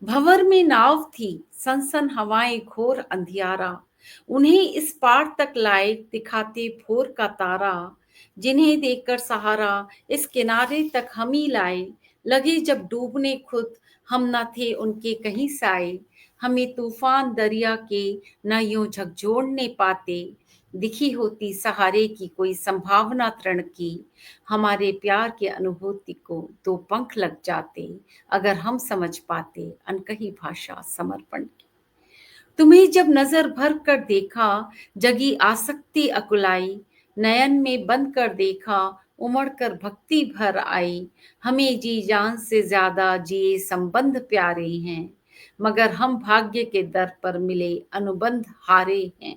भंवर में नाव थी सनसन हवाएं घोर अंधियारा, उन्हें इस पार तक लाए दिखाते भोर का तारा। जिन्हें देखकर सहारा इस किनारे तक हम ही लाए, लगे जब डूबने खुद हम न थे उनके कहीं साए। हमें तूफान दरिया के न यूं झकझोरने पाते, दिखी होती सहारे की कोई संभावना तृण की। हमारे प्यार की अनुभूति को 2 पंख लग जाते, अगर हम समझ पाते अनकही भाषा समर्पण की। तुम्हें जब नजर भर कर देखा जगी आसक्ति अकुलाई, नयन में बंद कर देखा उमड़ कर भक्ति भर आई। हमें जी जान से ज्यादा जिए संबंध प्यारे हैं, मगर हम भाग्य के दर पर मिले अनुबंध हारे हैं।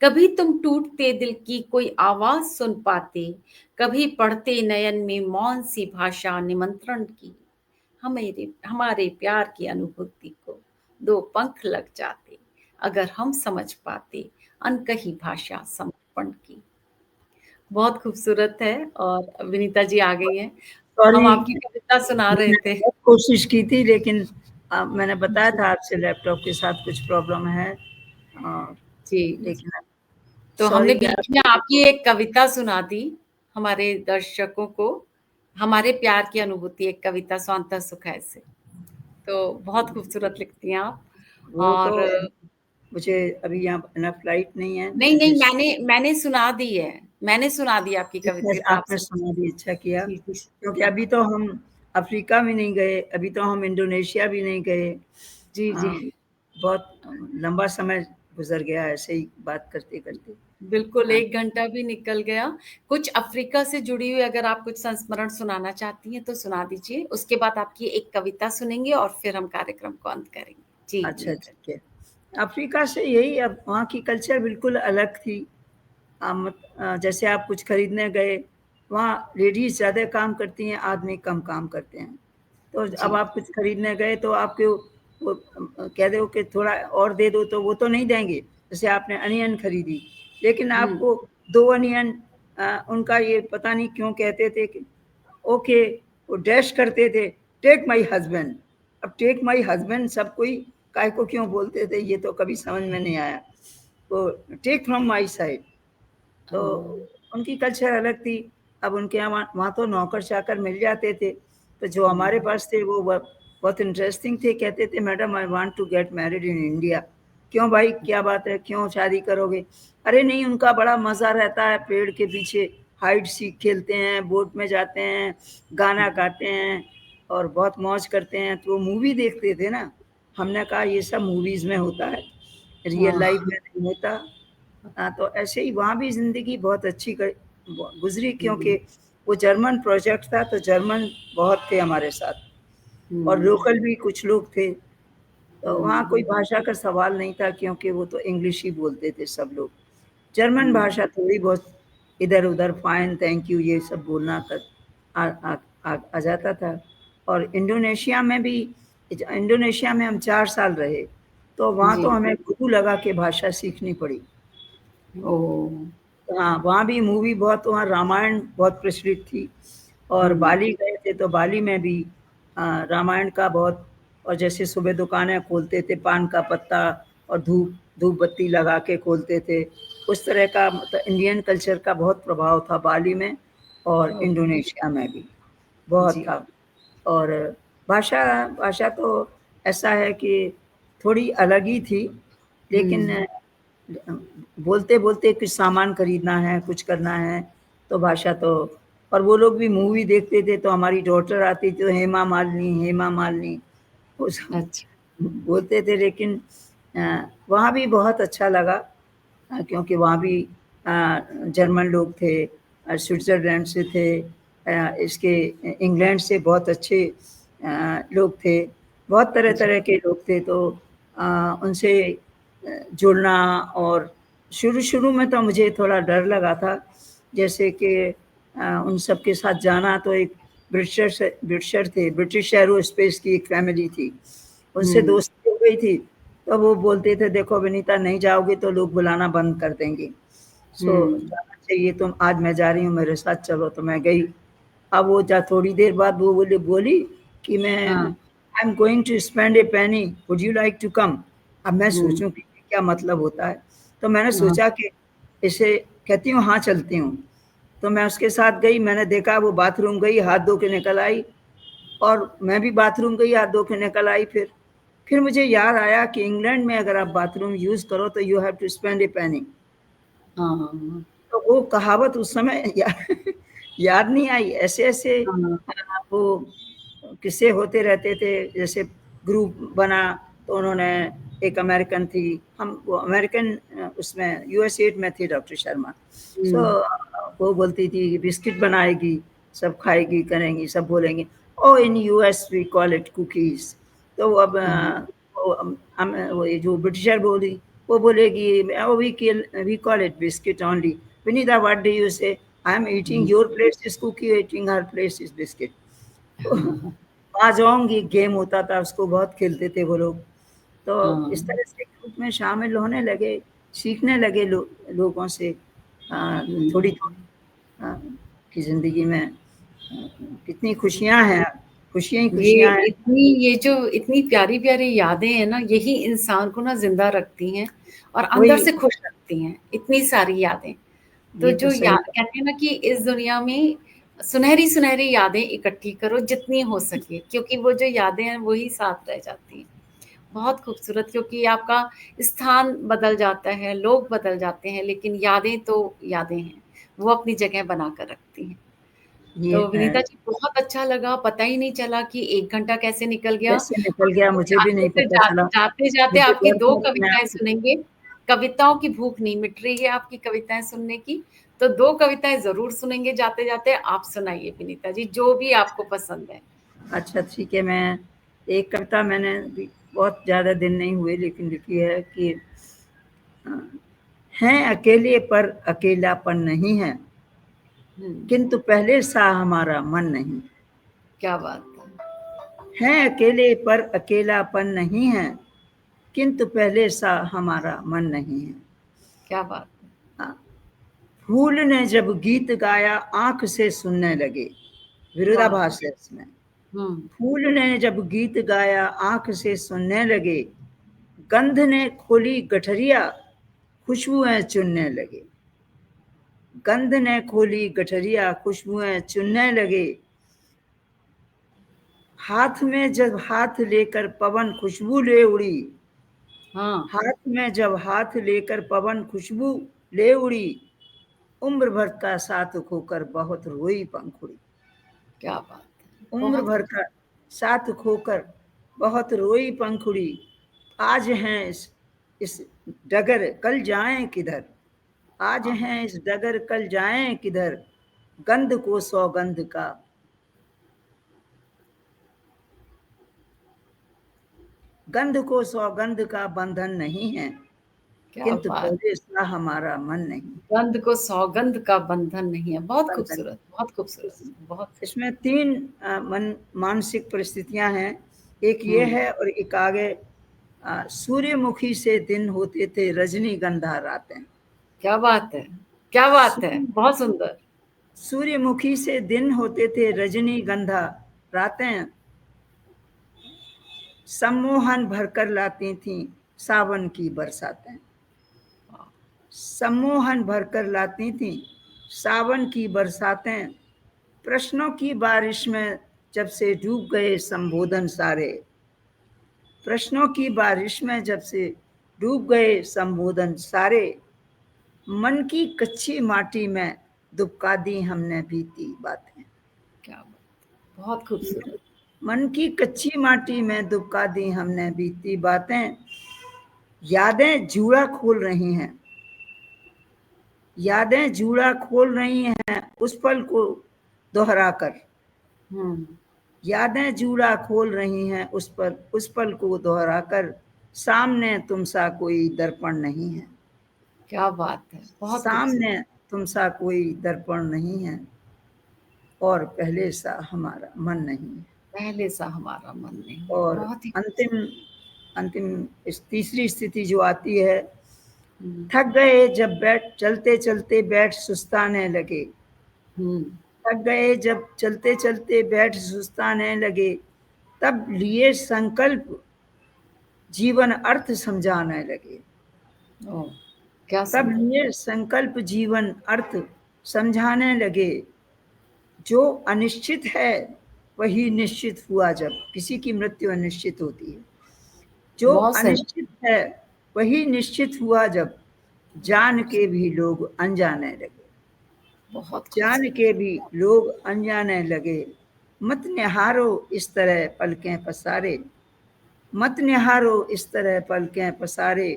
कभी तुम टूटते दिल की कोई आवाज सुन पाते, कभी पढ़ते नयन में मौन सी भाषा निमंत्रण की। हमारे प्यार की अनुभूति को दो पंख लग जाते, अगर हम समझ पाते अनकही भाषा समर्पण की। बहुत खूबसूरत है। और विनीता जी आ गई हैं। हम सॉरी, आपकी कविता सुना रहे मैंने थे। बहुत कोशिश की थी, लेकिन मैंने बताया था आपसे लैपटॉप के साथ कुछ प्रॉब्लम है। जी। लेकिन तो हमने सॉरी कि बीच आप में आपकी एक कविता सुना दी हमारे दर्शकों को, हमारे प्यार की अनुभूति, एक कविता स्वांतः सुखाय से। तो बहुत खूबसूरत लिखती हैं आप। वो तो और मुझे अभी यहाँ ना फ्लाइट नहीं है, नहीं नहीं, मुझे मैंने सुना दी है। मैंने सुना दी आपकी कविता आपने आपसे। सुना दी, अच्छा किया। जी जी। क्योंकि अभी तो हम अफ्रीका भी नहीं गए, अभी तो हम इंडोनेशिया भी नहीं गए। जी जी। बहुत लंबा समय गुजर गया ऐसे ही बात करते करते। बिल्कुल, हाँ, 1 घंटा भी निकल गया। कुछ अफ्रीका से जुड़ी हुई अगर आप कुछ संस्मरण सुनाना चाहती हैं तो सुना दीजिए। उसके बाद आपकी एक कविता सुनेंगे और फिर हम कार्यक्रम को अंत करेंगे। जी, अच्छा विनीता। ठीक है। अफ्रीका से यही, अब वहाँ की कल्चर बिल्कुल अलग थी। जैसे आप कुछ खरीदने गए, वहाँ लेडीज ज़्यादा काम करती हैं, आदमी कम काम करते हैं। तो अब जी। आप कुछ खरीदने गए तो आपके वो कह दो कि थोड़ा और दे दो, तो वो तो नहीं देंगे। जैसे आपने अनियन खरीदी, लेकिन हुँ। आपको 2 अनियन, उनका ये पता नहीं क्यों कहते थे कि ओके, वो डैश करते थे, टेक माई हस्बैंड। अब टेक माई हस्बैंड सब कोई काय को क्यों बोलते थे, ये तो कभी समझ में नहीं आया। तो टेक फ्रॉम माई साइड। तो ओह! उनकी कल्चर अलग थी। अब उनके यहाँ वहाँ वहाँ तो नौकर-चाकर मिल जाते थे। तो जो हमारे हुँ। पास थे वो बहुत इंटरेस्टिंग थे, कहते थे madam I want to get married in India. क्यों भाई, क्या बात है, क्यों शादी करोगे? अरे नहीं, उनका बड़ा मज़ा रहता है पेड़ के पीछे, हाइड सीक खेलते हैं, बोट में जाते हैं, गाना गाते हैं और बहुत मौज करते हैं। तो वो मूवी देखते थे ना। हमने कहा ये सब मूवीज़ में होता है, रियल लाइफ हाँ। में नहीं होता। तो ऐसे ही वहाँ भी ज़िंदगी बहुत अच्छी गुज़री, क्योंकि हुँ, वो जर्मन प्रोजेक्ट था, तो जर्मन बहुत थे हमारे साथ और हुँ, लोकल भी कुछ लोग थे। तो वहाँ हुँ, कोई भाषा का सवाल नहीं था, क्योंकि वो तो इंग्लिश ही बोलते थे सब लोग। जर्मन हुँ। भाषा थोड़ी बहुत इधर-उधर फाइन, थैंक यू ये सब बोलना आ आ आ जाता था। और इंडोनेशिया में हम 4 साल रहे, तो वहाँ जी। तो हमें गुरु लगा के भाषा सीखनी पड़ी। ओह! हाँ, वहाँ भी मूवी बहुत, वहाँ रामायण बहुत प्रचलित थी। और हुँ, बाली गए थे तो बाली में भी रामायण का बहुत, और जैसे सुबह दुकानें खोलते थे पान का पत्ता और धूप धूप बत्ती लगा के खोलते थे, उस तरह का मतलब इंडियन कल्चर का बहुत प्रभाव था बाली में और ओह! इंडोनेशिया में भी बहुत जी। था। और भाषा भाषा तो ऐसा है कि थोड़ी अलग ही थी, लेकिन हुँ, बोलते-बोलते कुछ सामान खरीदना है, कुछ करना है, तो भाषा तो, और वो लोग भी मूवी देखते थे तो हमारी डॉटर आती थी तो हेमा मालिनी वो सब अच्छा। बोलते थे, लेकिन वहाँ भी बहुत अच्छा लगा। क्योंकि वहाँ भी जर्मन लोग थे, स्विट्ज़रलैंड से थे, इसके इंग्लैंड से बहुत अच्छे लोग थे, बहुत जी। तरह-तरह के लोग थे। तो उनसे जुड़ना, और शुरू-शुरू में तो मुझे थोड़ा डर लगा था, जैसे कि उन सब के साथ जाना, तो एक ब्रिटिशर थे, ब्रिटिश एयरोस्पेस की एक फैमिली थी, उनसे हुँ, दोस्ती हो गई थी। तो वो बोलते थे देखो विनीता, नहीं जाओगी तो लोग बुलाना बंद कर देंगे। सो हुँ। जाना चाहिए, तुम आज मैं जा रही हूँ मेरे साथ चलो, तो मैं गई। अब वो जा थोड़ी देर बाद वो बोली कि मैं हाँ। I am going to spend a penny, would you like to come? अब मैं हुँ, सोचूँ कि क्या मतलब होता है? तो मैंने हाँ, सोचा कि इसे कहती हूँ हाँ, चलती हूँ। तो मैं उसके साथ गई, मैंने देखा वो बाथरूम गई, हाथ धो के निकल आई और मैं भी बाथरूम गई, हाथ धो के निकल आई फिर। फिर मुझे याद आया कि इंग्लैंड में अगर आप बाथरूम यूज़ करो तो you have to spend a पेनी। हाँ, तो वो कहावत उस समय याद नहीं आई। ऐसे-ऐसे हाँ। वो किस्से होते रहते थे। जैसे ग्रुप बना तो उन्होंने, एक अमेरिकन थी, हम वो अमेरिकन उसमें यूएस एड में थी डॉक्टर शर्मा। सो हुँ, वो बोलती थी कि बिस्किट बनाएगी, सब खाएगी, करेंगी, सब बोलेंगे, oh! In US we call it cookies. तो अब हाँ, वो ये जो ब्रिटिशर बोली, वो बोलेगी, "Oh, we call it biscuit only. Vinita, what do you say? I am eating your place is cookie, eating her place is biscuit." तो वहाँ जाऊँगी, गेम होता था, उसको बहुत खेलते थे वो लोग। तो इस हाँ। तरह से ग्रुप में शामिल होने लगे, सीखने लगे लोगों से थोड़ी-थोड़ी अ, कि ज़िंदगी में कितनी खुशियाँ हैं, खुशियाँ ही ये खुशियाँ हैं। ये जो इतनी प्यारी-प्यारी यादें हैं ना, यही इंसान को ना ज़िंदा रखती हैं और अंदर वही, से खुश रखती हैं, इतनी सारी यादें। तो ये तो जो सही कहते हैं ना कि इस दुनिया में सुनहरी-सुनहरी यादें इकट्ठी करो जितनी हो सके, क्योंकि वो जो यादें हैं वही साथ रह जाती हैं। बहुत खूबसूरत, क्योंकि आपका स्थान बदल जाता है, लोग बदल जाते हैं, लेकिन यादें तो यादें हैं, वो अपनी जगह बना कर रखती हैं। ये तो है। विनीता जी, बहुत अच्छा लगा, पता ही नहीं चला कि 1 घंटा कैसे निकल गया। कैसे निकल गया आपको मुझे भी नहीं पता चला। जाते-जाते मुझे आपकी डर 2 था कि मैं कविताएँ आपसे सुनेंगे। कविताओं की भूख नहीं मिट रही है आपकी कविताएँ सुनने की, तो 2 कविताएँ ज़रूर सुनेंगे जाते-जाते। आप सुनाइए विनीता जी, जो भी आपको पसंद है। अच्छा ठीक है, मैं एक कविता मैंने भी बहुत ज़्यादा दिन नहीं हुए लेकिन लिखी है कि अ, हैं अकेले पर अकेलापन नहीं है, हुँ, किंतु पहले सा हमारा मन नहीं। क्या बात है! हैं अकेले पर अकेलापन नहीं है, किंतु पहले सा हमारा मन नहीं है। क्या बात है! अ, फूल ने जब गीत गाया आँख से सुनने लगे, वाह! विरोधाभास है इसमें। हुँ, फूल ने जब गीत गाया आँख से सुनने लगे, गंध ने खोली गठरिया खुशबुएं चुनने लगे। गंध ने खोली गठरिया खुशबुएं चुनने लगे। हाथ में जब हाथ लेकर पवन खुशबू ले उड़ी। हाँ, हाथ में जब हाथ लेकर पवन खुशबू ले उड़ी। उम्र भर का साथ खोकर बहुत रोई पंखुड़ी। क्या बात है! उम्र बहुत भर खूब। का साथ खोकर बहुत रोई पंखुड़ी। आज हैं इस डगर कल जाएं किधर। आज हाँ, हैं इस डगर कल जाएं किधर। गंध को सौगंध का गंध को सौगंध का बंधन नहीं है, क्या किंतु बात! पहले सा हमारा मन नहीं। गंध को सौगंध का बंधन नहीं है। बहुत बंधन। खूबसूरत, बहुत खूबसूरत, इस, बहुत इसमें तीन मन मानसिक परिस्थितियां हैं। एक ये हुँ, है और एक आगे सूर्यमुखी से दिन होते थे रजनीगंधा रातें। क्या बात है! क्या बात है! सूर्य बहुत सुंदर। सूर्यमुखी से दिन होते थे रजनीगंधा रातें। सम्मोहन भरकर लाती थीं सावन की बरसातें। वाह! सम्मोहन भरकर लाती थीं सावन की बरसातें। प्रश्नों की बारिश में जब से डूब गए संबोधन सारे। प्रश्नों की बारिश में जब से डूब गए संबोधन सारे। मन की कच्ची माटी में दुबका दी हमने बीती बातें। क्या बात! बहुत खूबसूरत। मन की कच्ची माटी में दुबका दी हमने बीती बातें। यादें जूड़ा खोल रही हैं। यादें जूड़ा खोल रही हैं उस पल को दोहरा कर। हुँ, यादें जूड़ा खोल रही हैं उस पल को दोहरा कर। सामने तुम सा कोई दर्पण नहीं है। क्या बात है! बहुत खूबसूरत। सामने तुम सा कोई दर्पण नहीं है, और पहले सा हमारा मन नहीं है। पहले सा हमारा मन नहीं है। और बहुत ही अंतिम खूबसूरत। अंतिम इस तीसरी स्थिति जो आती है, हुँ, थक गए जब बैठ चलते चलते बैठ सुस्ताने लगे। हुँ, थक गए जब चलते चलते बैठ सुस्ताने लगे। तब लिए संकल्प जीवन अर्थ समझाने लगे। ओह! क्या तब सुंदर। लिए संकल्प जीवन अर्थ समझाने लगे। जो अनिश्चित है वही निश्चित हुआ। जब किसी की मृत्यु अनिश्चित होती है, जो बहुत सही, अनिश्चित है वही निश्चित हुआ। जब बहुत जान के खूबसूरत, भी लोग अनजाने लगे। बहुत जान खूबसूरत। के भी लोग अनजाने लगे। मत निहारो इस तरह पलकें पसारे। मत निहारो इस तरह पलकें पसारे।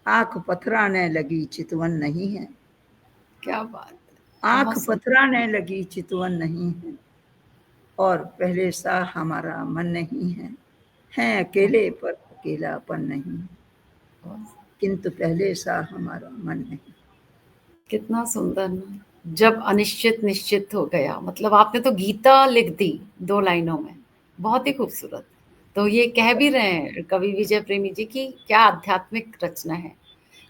आंख पथराने लगी चितवन नहीं है। क्या बात है! आंख बहुत सुंदर। पथराने लगी चितवन नहीं है, और पहले सा हमारा मन नहीं है। हैं बहुत, अकेले पर अकेलापन नहीं। बहुत किंतु पहले सा हमारा मन नहीं। कितना सुंदर ना। जब अनिश्चित निश्चित हो गया, मतलब आपने तो गीता लिख दी 2 लाइनों में। बहुत ही खूबसूरत। तो ये कह भी रहे हैं कवि विजय प्रेमी जी की क्या आध्यात्मिक रचना है।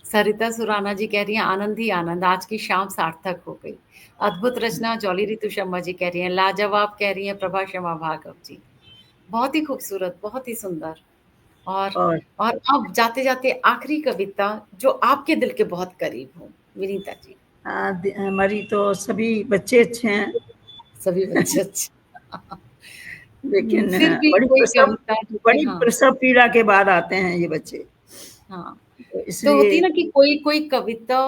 सरिता सुराना जी कह रही हैं आनंद ही आनंद, आज की शाम सार्थक हो गई। अद्भुत रचना जॉली ऋतु शर्मा जी कह रही हैं, लाजवाब कह रही हैं प्रभा शर्मा भार्गव जी। बहुत ही खूबसूरत, बहुत ही सुंदर। और और और अब जाते जाते आखिरी कविता जो आपके दिल के बहुत करीब हो विनीता जी। हमारी तो सभी बच्चे अच्छे हैं, सभी बच्चे अच्छे। लेकिन फिर भी कोई कविता जैसे, बड़ी हाँ। प्रसव पीड़ा के बाद आते हैं ये बच्चे, हाँ, तो तो होती है इसलिए ना कि कोई कोई कविता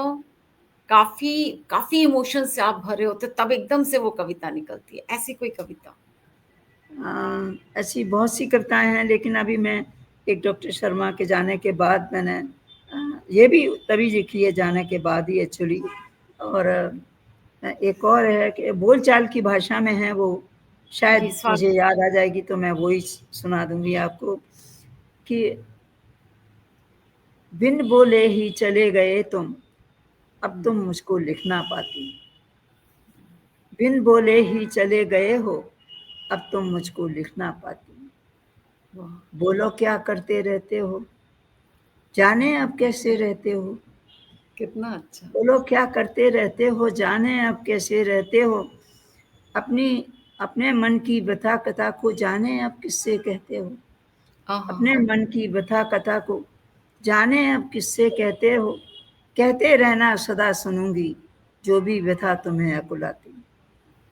काफी काफी इमोशन से आप भरे होते, तब एकदम से वो कविता निकलती है, ऐसी कोई कविता। ऐसी बहुत सी कविताएं हैं, लेकिन अभी मैं एक डॉक्टर शर्मा के जाने के बाद मैंने ये भी तभी लिखी है, जाने के बाद ही एक्चुअली। और एक और है कि बोलचाल की भाषा में है वो, जी शायद मुझे स्वागत। याद आ जाएगी तो मैं वही सुना दूंगी आपको कि बिन बोले ही चले गए तुम, अब तुम मुझको लिखना पाती। बिन बोले ही चले गए हो, अब तुम मुझको लिखना पाती। वाह। बोलो क्या करते रहते हो, जाने अब कैसे रहते हो। कितना अच्छा। बोलो क्या करते रहते हो, जाने अब कैसे रहते हो। अपनी अपने मन की व्यथा कथा को जाने अब किससे कहते हो। हाँ हाँ अपने हाँ मन की व्यथा कथा को जाने अब किससे कहते हो। कहते रहना सदा सुनूंगी, जो भी व्यथा तुम्हें अकुलाती।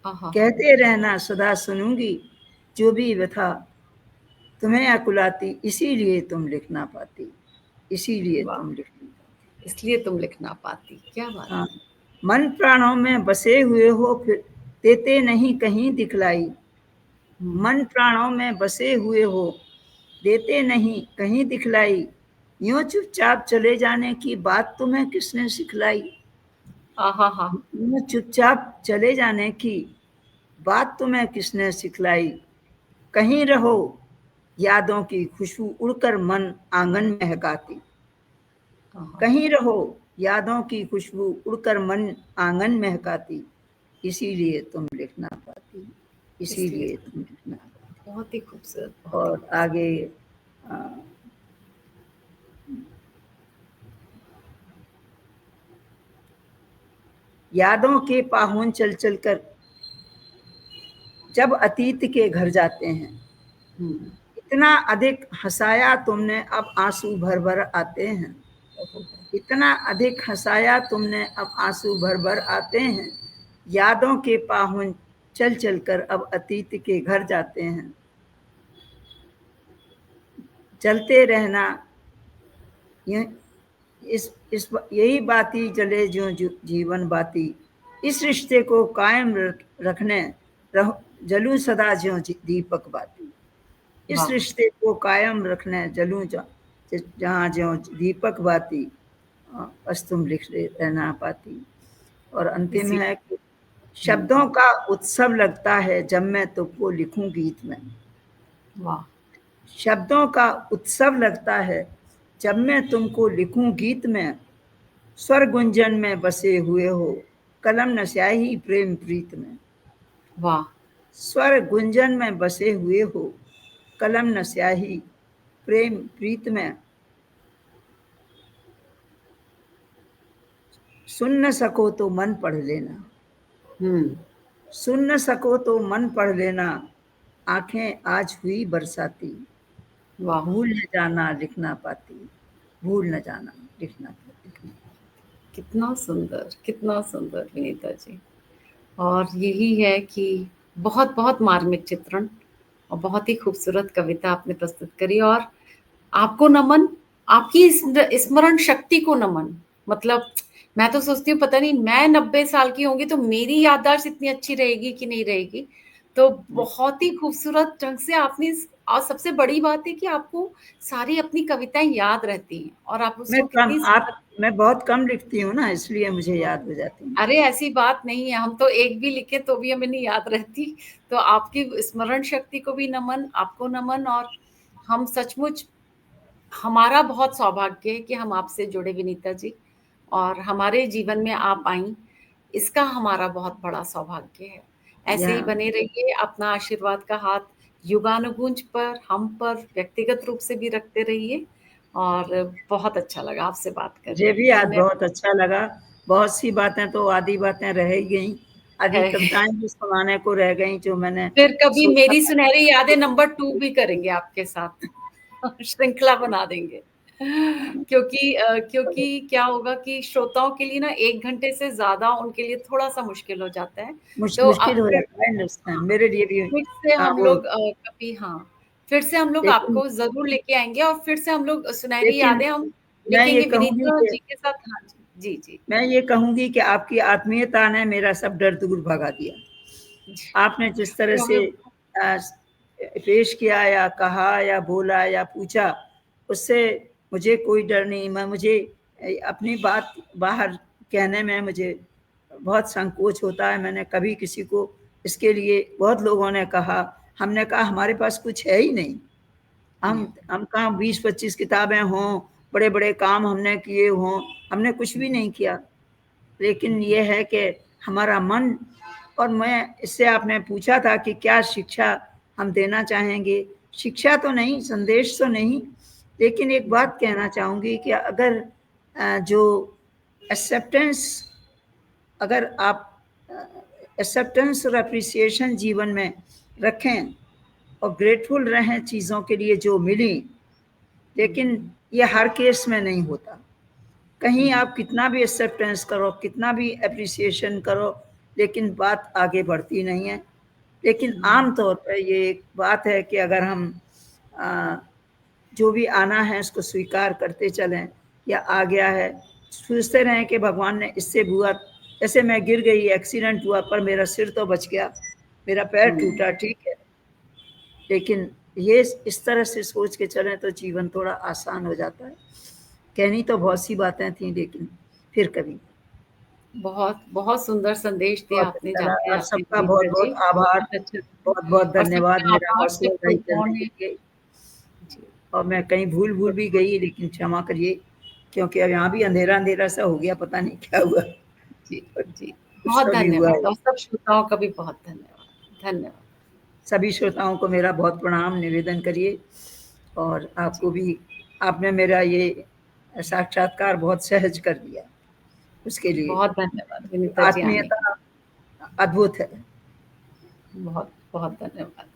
हाँ हाँ हाँ। कहते रहना सदा सुनूंगी, जो भी व्यथा तुम्हें अकुलाती। इसीलिए तुम लिख ना पाती, इसीलिए वाह, तुम लिख नहीं पाती। इसलिए तुम लिख ना पाती, क्या बात हाँ, है। मन प्राणों में बसे हुए हो, फिर देते नहीं कहीं दिखलाई। हम्म। मन प्राणों में बसे हुए हो, देते नहीं कहीं दिखलाई। यूं चुपचाप चले जाने की बात तुम्हें किसने सिखलाई। हाँ हाँ हाँ। यूं चुपचाप चले जाने की बात तुम्हें किसने सिखलाई। कहीं रहो यादों की खुशबू उड़कर मन आंगन महकाती। हाँ हाँ। कहीं रहो यादों की खुशबू उड़कर मन आंगन महकाती। इसीलिए तुम लिख ना पाती, इसलिए इसीलिए तुम लिख ना बहुत ही खूबसूरत, पाती। बहुत ही और खूबसूरत। आगे यादों के पाहुन चल चल कर जब अतीत के घर जाते हैं। हम्म। इतना अधिक हंसाया तुमने, अब आंसू भर भर आते हैं। ओहो। इतना अधिक हंसाया तुमने, अब आंसू भर भर आते हैं। यादों के पाहुन चल चल कर अब अतीत के घर जाते हैं। चलते रहना ये इस यही बाती चले जो जीवन बाती। इस रिश्ते को कायम रखने रह जलूं सदा ज्यों दीपक बाती। इस वाह। रिश्ते को कायम रखने जलूं जहाँ ज्यों दीपक बाती। बस तुम लिख रहना पाती। और अंतिम इसी। है कि हम्म। शब्दों का उत्सव लगता है जब मैं तुमको लिखूं गीत में। वाह। शब्दों का उत्सव लगता है जब मैं तुमको लिखूं गीत में। स्वर गुंजन में बसे हुए हो, कलम न स्याही प्रेम प्रीत में। वाह। स्वर गुंजन में बसे हुए हो, कलम न स्याही प्रेम प्रीत में। सुन न सको तो मन पढ़ लेना, हम्म। सुन न सको तो मन पढ़ लेना। आंखें आज हुई बरसाती, वाह। भूल न जाना लिख ना पाती। भूल न जाना लिख ना पाती। कितना सुंदर, कितना सुंदर विनीता जी। और यही है कि बहुत बहुत मार्मिक चित्रण और बहुत ही खूबसूरत कविता आपने प्रस्तुत करी। और आपको नमन, आपकी स्मरण शक्ति को नमन। मतलब मैं तो सोचती हूँ पता नहीं मैं 90 साल की होंगी तो मेरी याददाश्त इतनी अच्छी रहेगी कि नहीं रहेगी। तो बहुत ही खूबसूरत ढंग से आपने और सबसे बड़ी बात है कि आपको सारी अपनी कविताएं याद रहती हैं और आप मैं उसको कम कितनी आप मैं बहुत कम लिखती हूँ ना, इसलिए मुझे याद हो जाती है। अरे ऐसी बात नहीं है, हम तो एक भी लिखे तो भी हमें नहीं याद रहती। तो आपकी स्मरण शक्ति को भी नमन, आपको नमन। और हम सचमुच हमारा बहुत सौभाग्य है कि हम आपसे जुड़े विनीता जी, और हमारे जीवन में आप आईं, इसका हमारा बहुत बड़ा सौभाग्य है। ऐसे या ही बने रहिए, अपना आशीर्वाद का हाथ युगानुगुंज पर, हम पर व्यक्तिगत रूप से भी रखते रहिए, और बहुत अच्छा लगा आपसे बात मुझे करके। भी आज धन्यवाद। बहुत अच्छा लगा। बहुत सी बातें तो आधी बातें रह ही गईं, आधी कविताएँ भी सुनाने को रह गईं जो मैंने फिर कभी सोचा मेरी था। सुनहरी यादें नंबर 2 भी करेंगे आपके साथ। श्रृंखला बना देंगे। क्योंकि क्या होगा कि श्रोताओं के लिए ना 1 घंटे से ज़्यादा उनके लिए थोड़ा-सा मुश्किल हो जाता है। तो मुश्किल हो फिर जाता है, अंडरस्टैंड हाँ, मेरे लिए भी। फिर से हम वो लोग कभी हाँ, फिर से हम लोग लेकिन आपको ज़रूर लेके आएँगे, और फिर से हम लोग सुनहरी लेकिन यादें हम मैं ये लिखेंगे कहूँगी विनीता कि जी के साथ। हाँ जी। जी, जी। मैं ये कहूँगी कि आपकी आत्मीयता ने मेरा सब डर दूर भगा दिया। जी। आपने जिस तरह तो से हमें अ, पेश किया या कहा या बोला या पूछा, उससे मुझे कोई डर नहीं। मुझे अपनी बात बाहर कहने में मुझे बहुत संकोच होता है। मैंने कभी किसी को इसके लिए, बहुत लोगों ने कहा, हमने कहा हमारे पास कुछ है ही नहीं। हम कहाँ 20-25 किताबें हों, बड़े-बड़े काम हमने किए हों, हमने कुछ भी नहीं किया। लेकिन ये है कि हमारा मन, और मैं इससे, आपने पूछा था कि क्या शिक्षा हम देना चाहेंगे। शिक्षा तो नहीं, संदेश तो नहीं, लेकिन एक जी, बात कहना चाहूँगी कि अगर जो एक्सेप्टेंस, अगर आप एक्सेप्टेंस और एप्रिसिएशन जीवन में रखें और ग्रेटफुल रहें चीज़ों के लिए जो मिली, लेकिन ये हर केस में नहीं होता। कहीं आप कितना भी एक्सेप्टेंस करो, कितना भी एप्रिसिएशन करो, लेकिन बात आगे बढ़ती नहीं है। लेकिन आम तौर पर ये एक बात है कि अगर हम अ, जो भी आना है उसको स्वीकार करते चलें, या आ गया है, सोचते रहें कि भगवान ने इससे हुआ, जैसे मैं गिर गई, एक्सीडेंट हुआ, पर मेरा सिर तो बच गया, मेरा पैर टूटा, ठीक है, लेकिन ये इस तरह से सोच के चलें तो जीवन थोड़ा आसान हो जाता है। कहनी तो बहुत सी बातें थी, लेकिन फिर कभी। बहुत, बहुत सुंदर संदेश दिया बहुत आपने अच्छा लगा। आप जाते-जाते सबका विनीता बहुत-बहुत जी, आभार, बहुत अच्छा लगा। बहुत-बहुत और धन्यवाद सबका मेरा आभार हौसला सिर्फ़ अफ़ज़ाई करने के उन्होंने लिए। जी, और मैं कहीं भूल-वूल भी गई, लेकिन क्षमा करिए, क्योंकि अब यहाँ भी अंधेरा-अंधेरा सा हो गया, पता नहीं क्या हुआ। जी, जी। कुछ बहुत तो भी हुआ है। धन्यवाद, और सब श्रोताओं का भी बहुत धन्यवाद। धन्यवाद। सभी श्रोताओं को मेरा बहुत प्रणाम निवेदन करिए, और जी, आपको भी, आपने मेरा ये साक्षात्कार बहुत सहज कर दिया, उसके जी, लिए बहुत धन्यवाद विनीता जी आने के आत्मीयता लिए। अद्भुत है। बहुत, बहुत धन्यवाद।